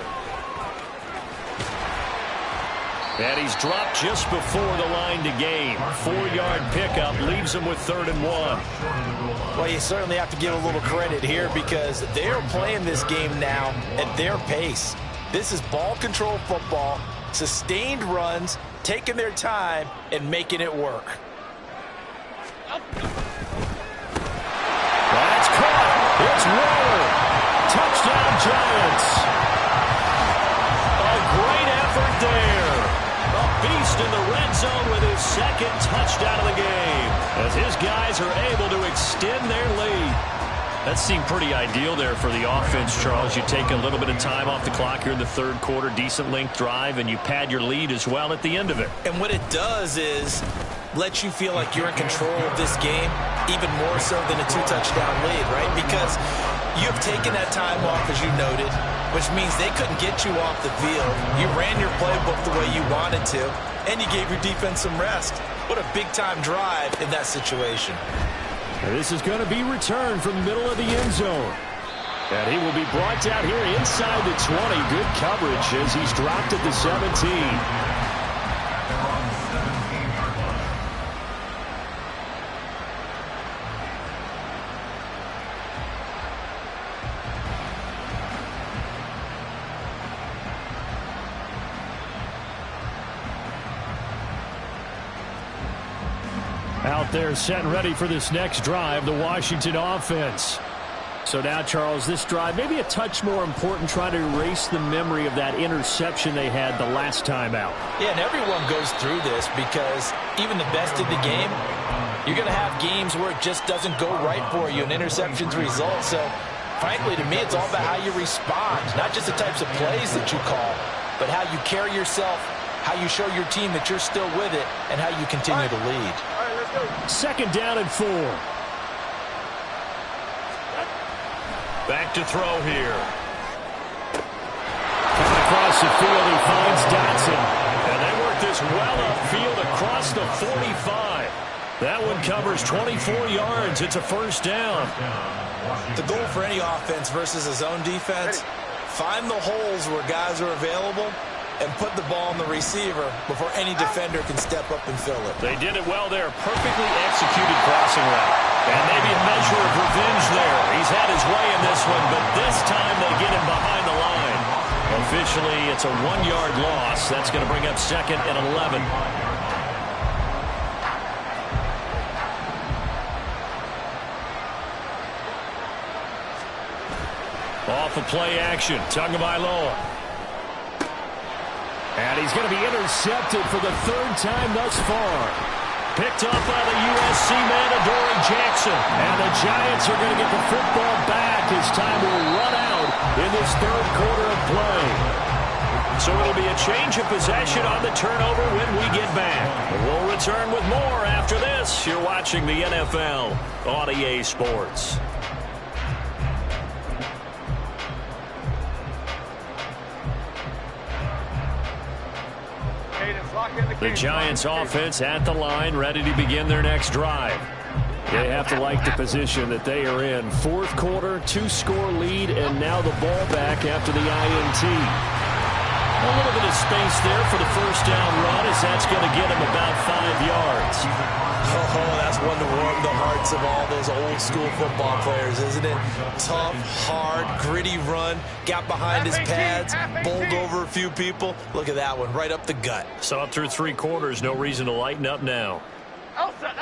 And he's dropped just before the line to gain. 4-yard pickup leaves him with 3rd and 1. Well, you certainly have to give a little credit here because they are playing this game now at their pace. This is ball control football, sustained runs, taking their time, and making it work. That's caught. Giants. A great effort there. A beast in the red zone with his second touchdown of the game, as his guys are able to extend their lead. That seemed pretty ideal there for the offense, Charles. You take a little bit of time off the clock here in the third quarter, decent length drive, and you pad your lead as well at the end of it. And what it does is let you feel like you're in control of this game, even more so than a two-touchdown lead, right? Because you've taken that time off, as you noted, which means they couldn't get you off the field. You ran your playbook the way you wanted to, and you gave your defense some rest. What a big-time drive in that situation. This is going to be returned from the middle of the end zone. And he will be brought down here inside the 20. Good coverage as he's dropped at the 17. Out there set and ready for this next drive, the Washington offense. So now, Charles, this drive maybe a touch more important, trying to erase the memory of that interception they had the last time out. Yeah, and everyone goes through this because even the best in the game, you're going to have games where it just doesn't go right for you, and interceptions result. So, frankly, to me, it's all about how you respond, not just the types of plays that you call, but how you carry yourself, how you show your team that you're still with it, and how you continue to lead. Second down and 4. Back to throw here. Coming across the field, he finds Dotson. And they work this well upfield across the 45. That one covers 24 yards. It's a first down. The goal for any offense versus a zone defense, find the holes where guys are available and put the ball on the receiver before any defender can step up and fill it. They did it well there. Perfectly executed crossing route. And maybe a measure of revenge there. He's had his way in this one, but this time they get him behind the line. Officially, it's a 1-yard loss. That's going to bring up second and 11. Off of play action. Tagovailoa. And he's going to be intercepted for the third time thus far. Picked up by the USC man, Adoree Jackson. And the Giants are going to get the football back as time will run out in this third quarter of play. So it'll be a change of possession on the turnover when we get back. We'll return with more after this. You're watching the NFL on EA Sports. The Giants offense at the line, ready to begin their next drive. They have to like the position that they are in. Fourth quarter, 2-score lead, and now the ball back after the INT. A little bit of space there for the first down run, as that's going to get him about 5 yards. Oh, that's one to warm the hearts of all those old school football players, isn't it? Tough, hard, gritty run, got behind his pads, bowled over a few people. Look at that one, right up the gut. So up through 3 quarters, no reason to lighten up now. Elsa.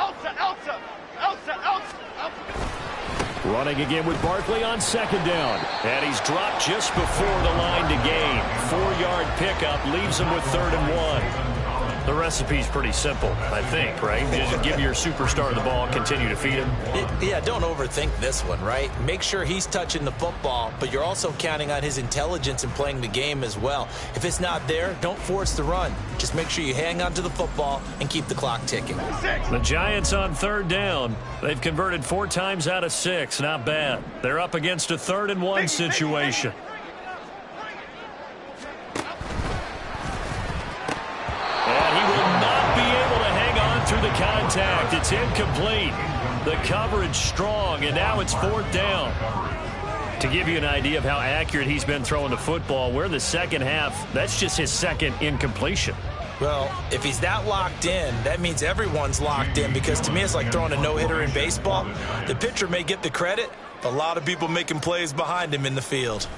Running again with Barkley on second down. And he's dropped just before the line to gain. 4-yard pickup leaves him with 3rd and 1. The recipe's pretty simple, I think, right? Just give your superstar the ball, continue to feed him. Yeah, don't overthink this one, right? Make sure he's touching the football, but you're also counting on his intelligence in playing the game as well. If it's not there, don't force the run. Just make sure you hang on to the football and keep the clock ticking. The Giants on 3rd down. They've converted 4 times out of 6. Not bad. They're up against a 3rd and 1 situation. And he will not be able to hang on through the contact. It's incomplete. The coverage strong, and now it's 4th down. To give you an idea of how accurate he's been throwing the football, we're in the second half. That's just his second incompletion. Well, if he's that locked in, that means everyone's locked in, because to me it's like throwing a no-hitter in baseball. The pitcher may get the credit, a lot of people making plays behind him in the field.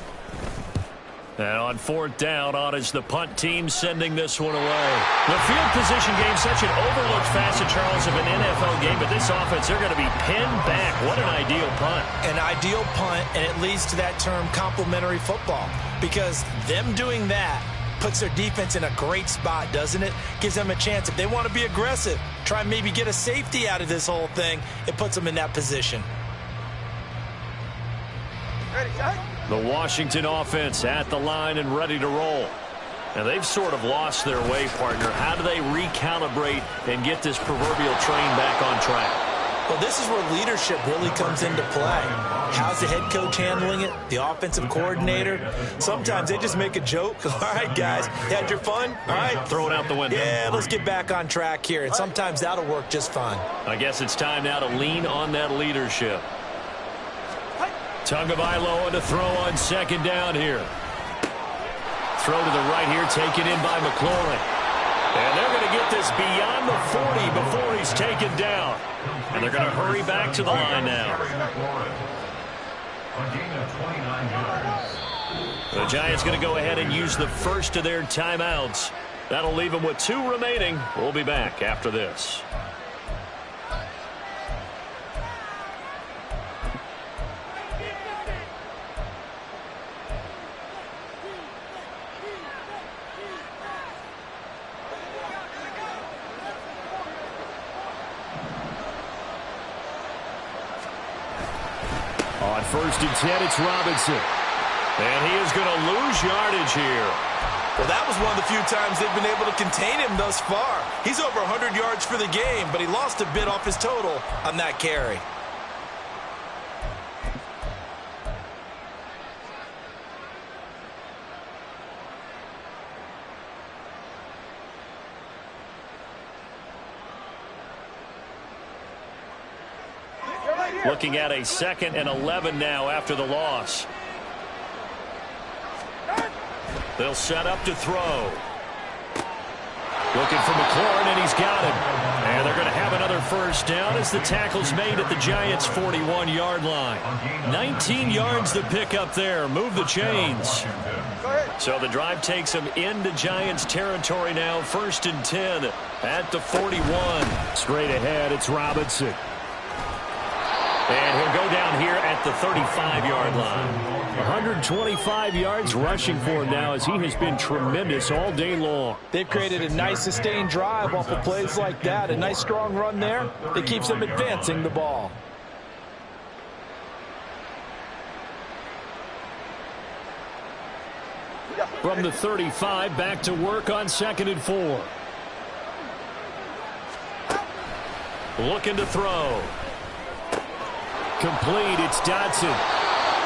And on fourth down, on is the punt team sending this one away. The field position game, such an overlooked facet, Charles, of an NFL game, but this offense, they're going to be pinned back. What an ideal punt. An ideal punt, and it leads to that term complementary football, because them doing that puts their defense in a great spot, doesn't it? Gives them a chance. If they want to be aggressive, try and maybe get a safety out of this whole thing, it puts them in that position. Ready, shot. The Washington offense at the line and ready to roll. Now, they've sort of lost their way, partner. How do they recalibrate and get this proverbial train back on track? Well, this is where leadership really comes into play. How's the head coach handling it? The offensive coordinator? Sometimes they just make a joke. All right, guys, had your fun? All right. Throw it out the window. Yeah, let's get back on track here. And sometimes that'll work just fine. I guess it's time now to lean on that leadership. Tagovailoa to throw on second down here. Throw to the right here, taken in by McLaurin. And they're going to get this beyond the 40 before he's taken down. And they're going to hurry back to the line now. The Giants going to go ahead and use the first of their timeouts. That'll leave them with 2 remaining. We'll be back after this. On 1st and 10, it's Robinson. And he is going to lose yardage here. Well, that was one of the few times they've been able to contain him thus far. He's over 100 yards for the game, but he lost a bit off his total on that carry. Looking at a 2nd and 11 now after the loss. They'll set up to throw. Looking for McLaurin, and he's got him. And they're going to have another first down as the tackle's made at the Giants' 41-yard line. 19 yards to pick up there. Move the chains. So the drive takes them into Giants territory now. 1st and 10 at the 41. Straight ahead, it's Robinson. And he'll go down here at the 35-yard line. 125 yards rushing for him now, as he has been tremendous all day long. They've created a nice sustained drive off of plays like that. A nice strong run there that keeps them advancing the ball. From the 35, back to work on 2nd and 4. Looking to throw. Complete, it's Dotson.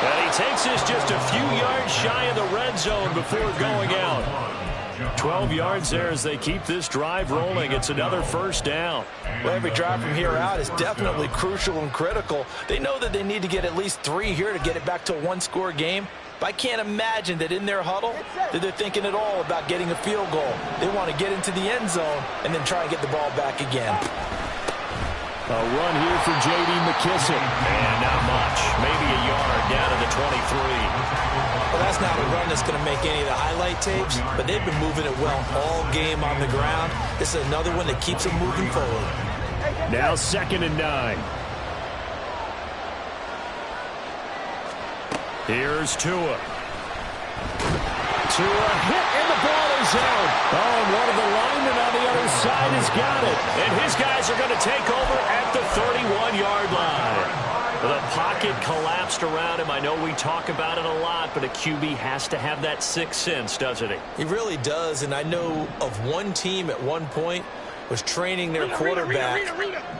And he takes this just a few yards shy of the red zone before going out. 12 yards there as they keep this drive rolling. It's another first down. Well, every drive from here out is definitely crucial and critical. They know that they need to get at least 3 here to get it back to a 1-score game. But I can't imagine that in their huddle that they're thinking at all about getting a field goal. They want to get into the end zone and then try and get the ball back again. A run here for J.D. McKissic. And not much. Maybe a yard down to the 23. Well, that's not a run that's going to make any of the highlight tapes, but they've been moving it well all game on the ground. This is another one that keeps them moving forward. Now 2nd and 9. Here's Tua. Tua hit, and the ball is out. Oh, and one of the linemen on the other side has got it. And his guys are going to take over at the 31-yard line. The pocket collapsed around him. I know we talk about it a lot, but a QB has to have that sixth sense, doesn't he? He really does, and I know of one team at one point was training their quarterback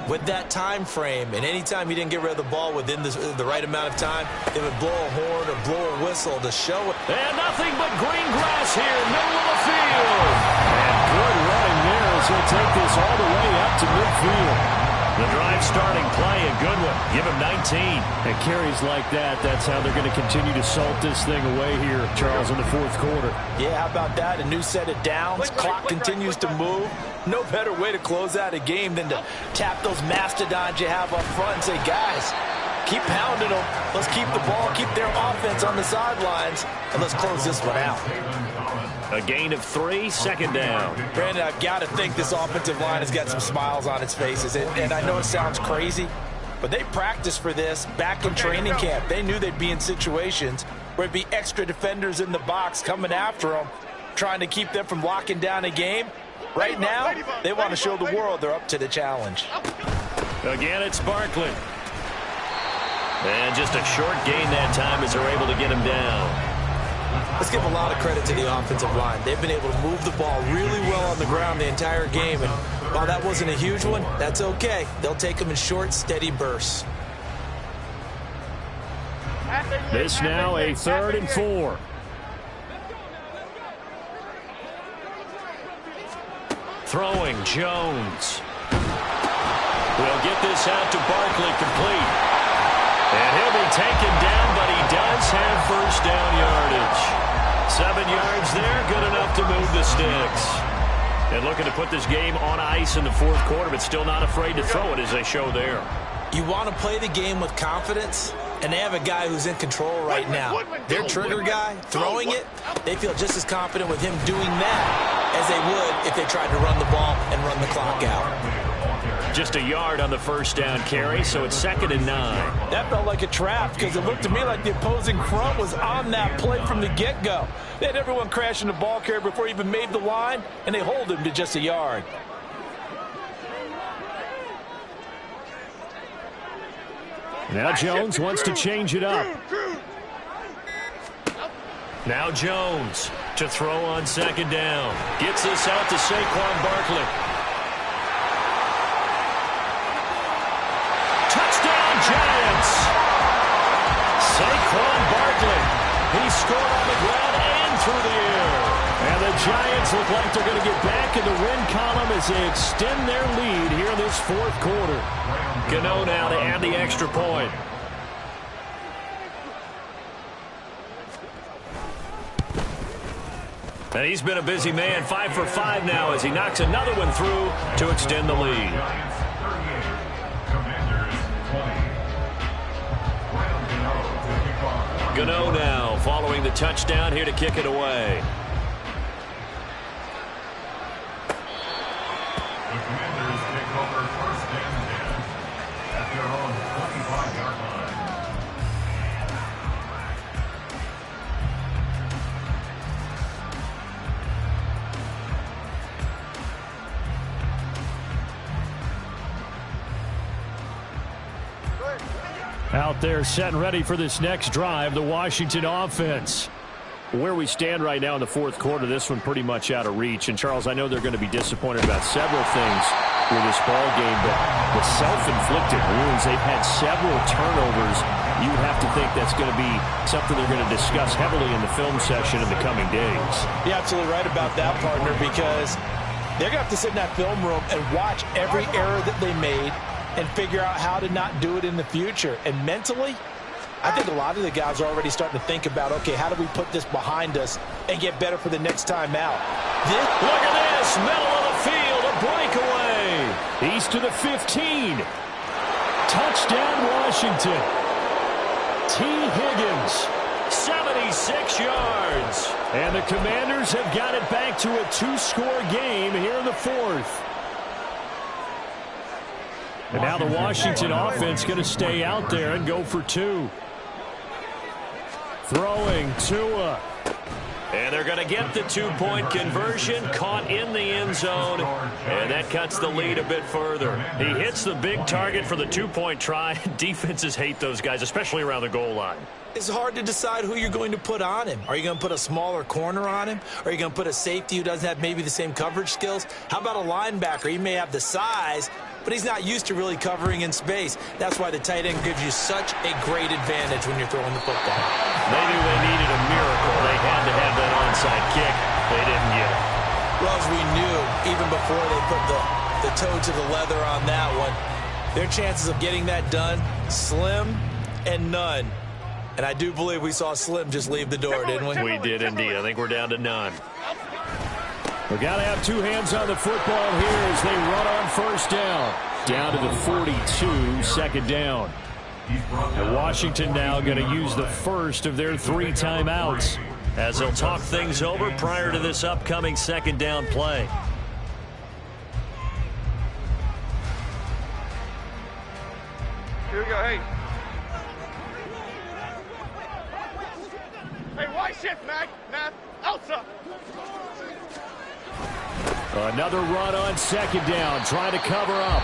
with that time frame, and anytime he didn't get rid of the ball within the right amount of time, they would blow a horn or blow a whistle to show it. And nothing but green grass here, middle of the field. And good running there as he'll take this all the way up to midfield. The drive starting play, a good one. Give him 19. And carries like that, that's how they're going to continue to salt this thing away here, Charles, in the fourth quarter. Yeah, how about that? A new set of downs. Clock continues to move. No better way to close out a game than to tap those mastodons you have up front and say, guys, keep pounding them. Let's keep the ball, keep their offense on the sidelines, and let's close this one out. A gain of 3, second down. Brandon, I've got to think this offensive line has got some smiles on its faces. And I know it sounds crazy, but they practiced for this back in training camp. They knew they'd be in situations where it'd be extra defenders in the box coming after them, trying to keep them from locking down a game. Right now, they want to show the world they're up to the challenge. Again, it's Barkley. And just a short gain that time as they're able to get him down. Let's give a lot of credit to the offensive line. They've been able to move the ball really well on the ground the entire game. And while that wasn't a huge one, that's okay. They'll take them in short, steady bursts. This now a 3rd and 4. Throwing, Jones. We'll get this out to Barkley, complete. And he'll be taken down, but he does have first down yardage. 7 yards there, good enough to move the sticks. And looking to put this game on ice in the 4th quarter, but still not afraid to throw it as they show there. You want to play the game with confidence, and they have a guy who's in control right now. Their trigger guy, throwing it, they feel just as confident with him doing that as they would if they tried to run the ball and run the clock out. Just a yard on the first down carry, so it's 2nd and 9. That felt like a trap because it looked to me like the opposing front was on that play from the get-go. They had everyone crashing the ball carrier before he even made the line, and they hold him to just a yard. Now Jones wants to change it up. Now Jones to throw on 2nd down. Gets this out to Saquon Barkley. Touchdown Giants! Saquon Barkley. He scored on the ground and through the air. And the Giants look like they're going to get back in the win column as they extend their lead here in this 4th quarter. Gano now to add the extra point. And he's been a busy man, 5 for 5 now as he knocks another one through to extend the lead. Gano now following the touchdown here to kick it away. The Commanders take over 1st and 10 at their own 25-yard line. Out there set and ready for this next drive, the Washington offense. Where we stand right now in the 4th quarter, this one pretty much out of reach. And, Charles, I know they're going to be disappointed about several things with this ball game, but the self-inflicted wounds, they've had several turnovers. You would have to think that's going to be something they're going to discuss heavily in the film session in the coming days. You're absolutely right about that, partner, because they're going to have to sit in that film room and watch every error that they made and figure out how to not do it in the future. And mentally, I think a lot of the guys are already starting to think about, okay, how do we put this behind us and get better for the next time out? Look at this, middle of the field, a breakaway. He's to the 15. Touchdown, Washington. T. Higgins, 76 yards. And the Commanders have got it back to a 2-score game here in the 4th. And now the Washington offense going to stay out there and go for 2. Throwing Tua. And they're going to get the 2-point conversion, caught in the end zone, and that cuts the lead a bit further. He hits the big target for the 2-point try. Defenses hate those guys, especially around the goal line. It's hard to decide who you're going to put on him. Are you going to put a smaller corner on him? Are you going to put a safety who doesn't have maybe the same coverage skills? How about a linebacker? He may have the size, but he's not used to really covering in space. That's why the tight end gives you such a great advantage when you're throwing the football. They knew they needed a miracle. They had to have that onside kick. They didn't get it. Well, as we knew, even before they put the toe to the leather on that one, their chances of getting that done, slim and none. And I do believe we saw Slim just leave the door, didn't we? We did indeed. I think we're down to none. We got to have 2 hands on the football here as they run on 1st down. Down to the 42, 2nd down. And Washington now going to use the first of their 3 timeouts as they'll talk things over prior to this upcoming second down play. Here we go, hey. Hey, wide shift, Matt, Elsa. Another run on second down, trying to cover up.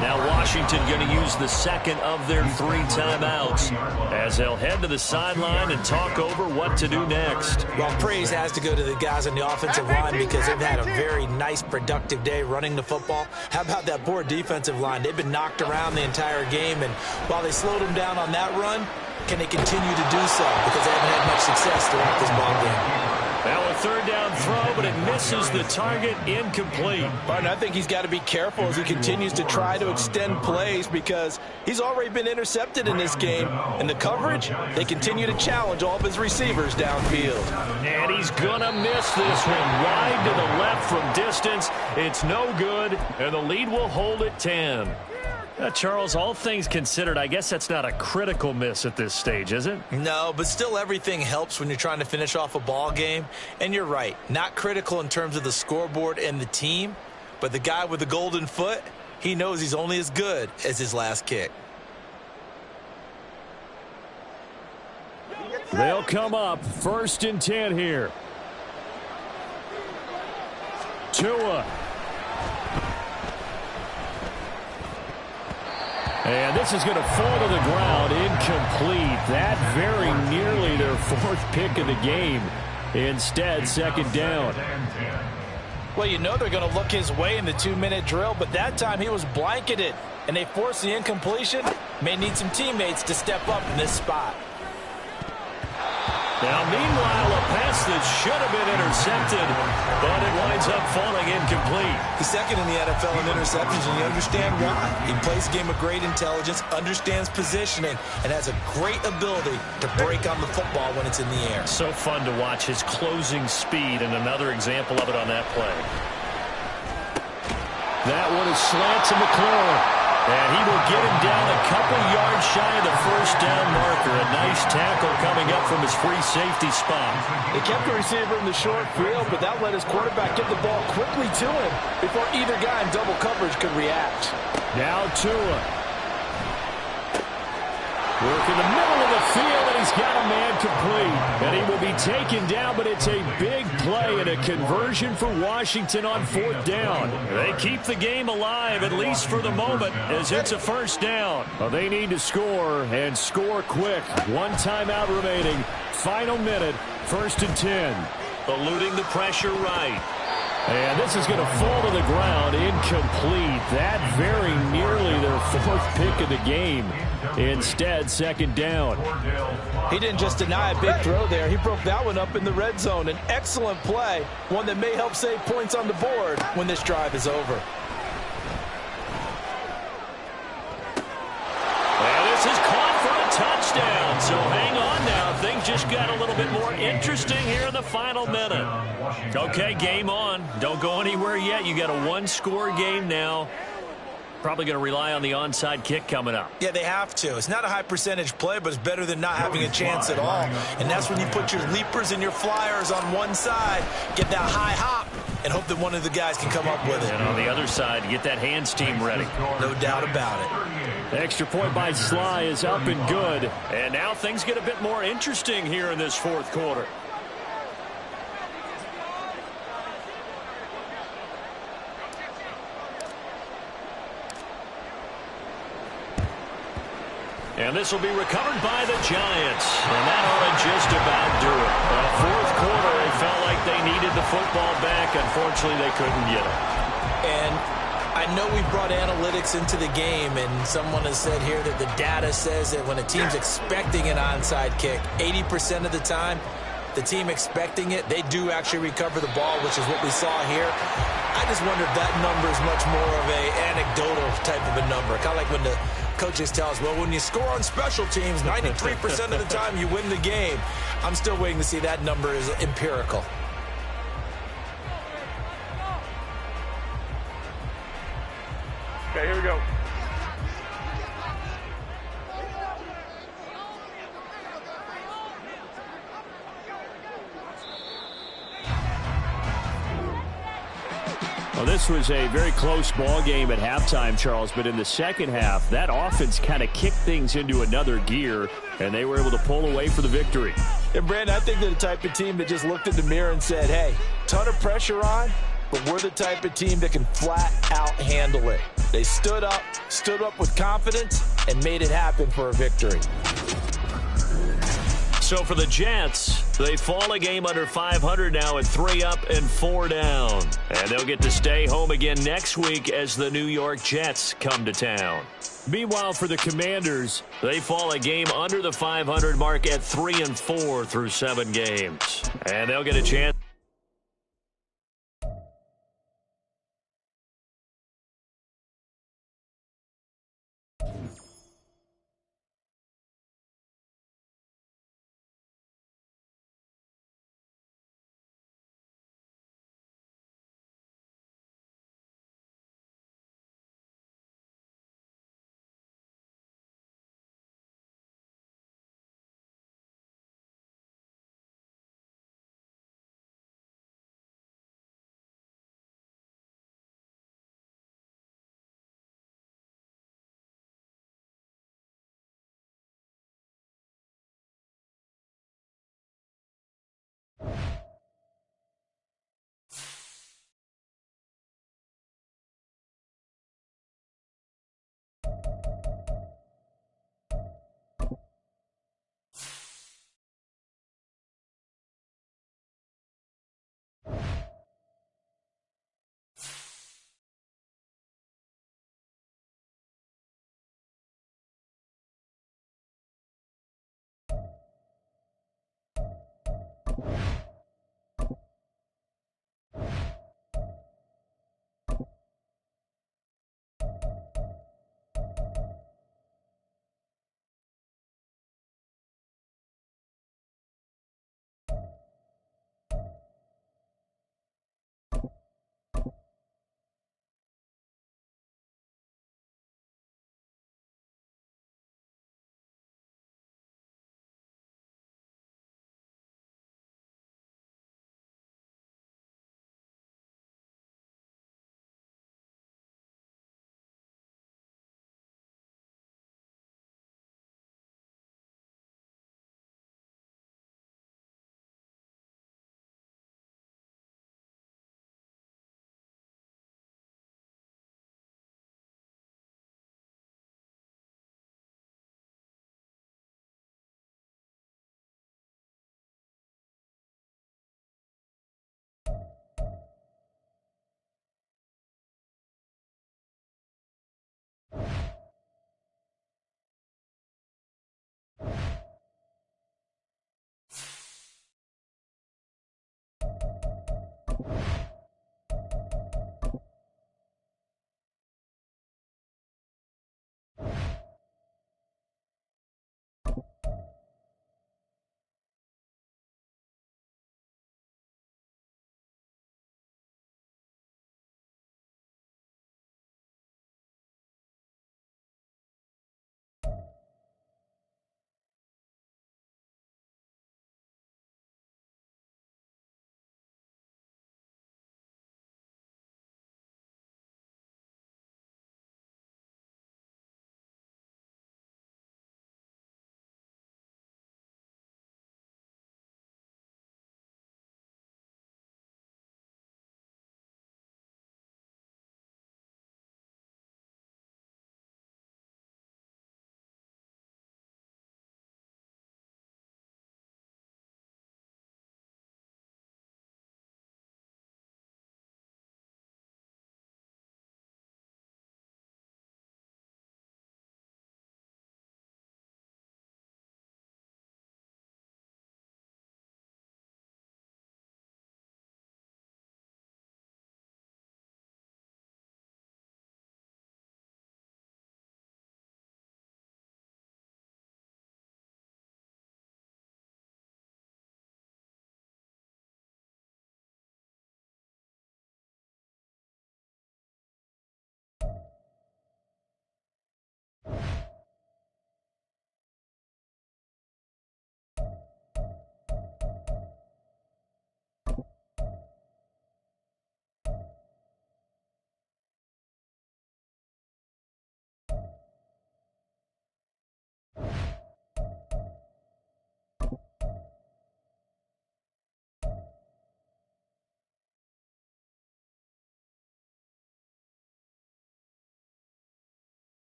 Now Washington going to use the second of their 3 timeouts as they'll head to the sideline and talk over what to do next. Well, praise has to go to the guys on the offensive line because they've had a very nice, productive day running the football. How about that poor defensive line? They've been knocked around the entire game, and while they slowed them down on that run, can they continue to do so? Because they haven't had much success throughout this ball game. Now a third down throw, but it misses the target, incomplete. Martin, I think he's got to be careful as he continues to try to extend plays because he's already been intercepted in this game. And the coverage, they continue to challenge all of his receivers downfield. And he's going to miss this one wide to the left from distance. It's no good, and the lead will hold at 10. Charles, all things considered, I guess that's not a critical miss at this stage, is it? No, but still everything helps when you're trying to finish off a ball game. And you're right, not critical in terms of the scoreboard and the team, but the guy with the golden foot, he knows he's only as good as his last kick. They'll come up 1st and 10 here. Tua. And this is going to fall to the ground, incomplete. That very nearly their 4th pick of the game. Instead, second down. Well, you know they're going to look his way in the 2-minute drill, but that time he was blanketed, and they forced the incompletion. May need some teammates to step up in this spot. Now, meanwhile, a pass that should have been intercepted, but it winds up falling incomplete. He's second in the NFL in interceptions, and you understand why. He plays a game of great intelligence, understands positioning, and has a great ability to break on the football when it's in the air. So fun to watch his closing speed, and another example of it on that play. That one is slant to McLaurin. And he will get him down a couple yards shy of the first down marker. A nice tackle coming up from his free safety spot. They kept the receiver in the short field, but that let his quarterback get the ball quickly to him before either guy in double coverage could react. Now Tua. Work in the middle of the field, and he's got a man complete. And he will be taken down, but it's a big play and a conversion for Washington on 4th down. They keep the game alive, at least for the moment, as it's a first down. Well, they need to score, and score quick. 1 timeout remaining. Final minute, 1st and 10. Eluding the pressure right. And this is going to fall to the ground, incomplete. That very nearly their 4th pick of the game. Instead, second down. He didn't just deny a big throw there. He broke that one up in the red zone. An excellent play, one that may help save points on the board when this drive is over. And this is caught for a touchdown. So hang on now. Things just got a little bit more interesting here in the final minute. Okay, game on. Don't go anywhere yet. You got a 1-score game now. Probably going to rely on the onside kick coming up. Yeah, they have to. It's not a high percentage play, but it's better than not having a chance at all. And that's when you put your leapers and your flyers on one side, get that high hop, and hope that one of the guys can come up with it. And on the other side, get that hands team ready. No doubt about it. Extra point by Sly is up and good. And now things get a bit more interesting here in this 4th quarter. And this will be recovered by the Giants. And that ought to just about do it. 4th quarter, it felt like they needed the football back. Unfortunately, they couldn't get it. And I know we brought analytics into the game, and someone has said here that the data says that when a team's expecting an onside kick, 80% of the time, the team expecting it, they do actually recover the ball, which is what we saw here. I just wonder if that number is much more of a anecdotal type of a number. Kind of like when the coaches tell us, well, when you score on special teams, 93% of the time you win the game. I'm still waiting to see that number is empirical. Okay, here we go. Well, this was a very close ball game at halftime, Charles, but in the second half, that offense kind of kicked things into another gear, and they were able to pull away for the victory. And, Brandon, I think they're the type of team that just looked in the mirror and said, hey, ton of pressure on, but we're the type of team that can flat out handle it. They stood up with confidence, and made it happen for a victory. So for the Jets, they fall a game under 500 now at 3 up and 4 down. And they'll get to stay home again next week as the New York Jets come to town. Meanwhile, for the Commanders, they fall a game under the 500 mark at 3 and 4 through 7 games. And they'll get a chance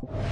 it.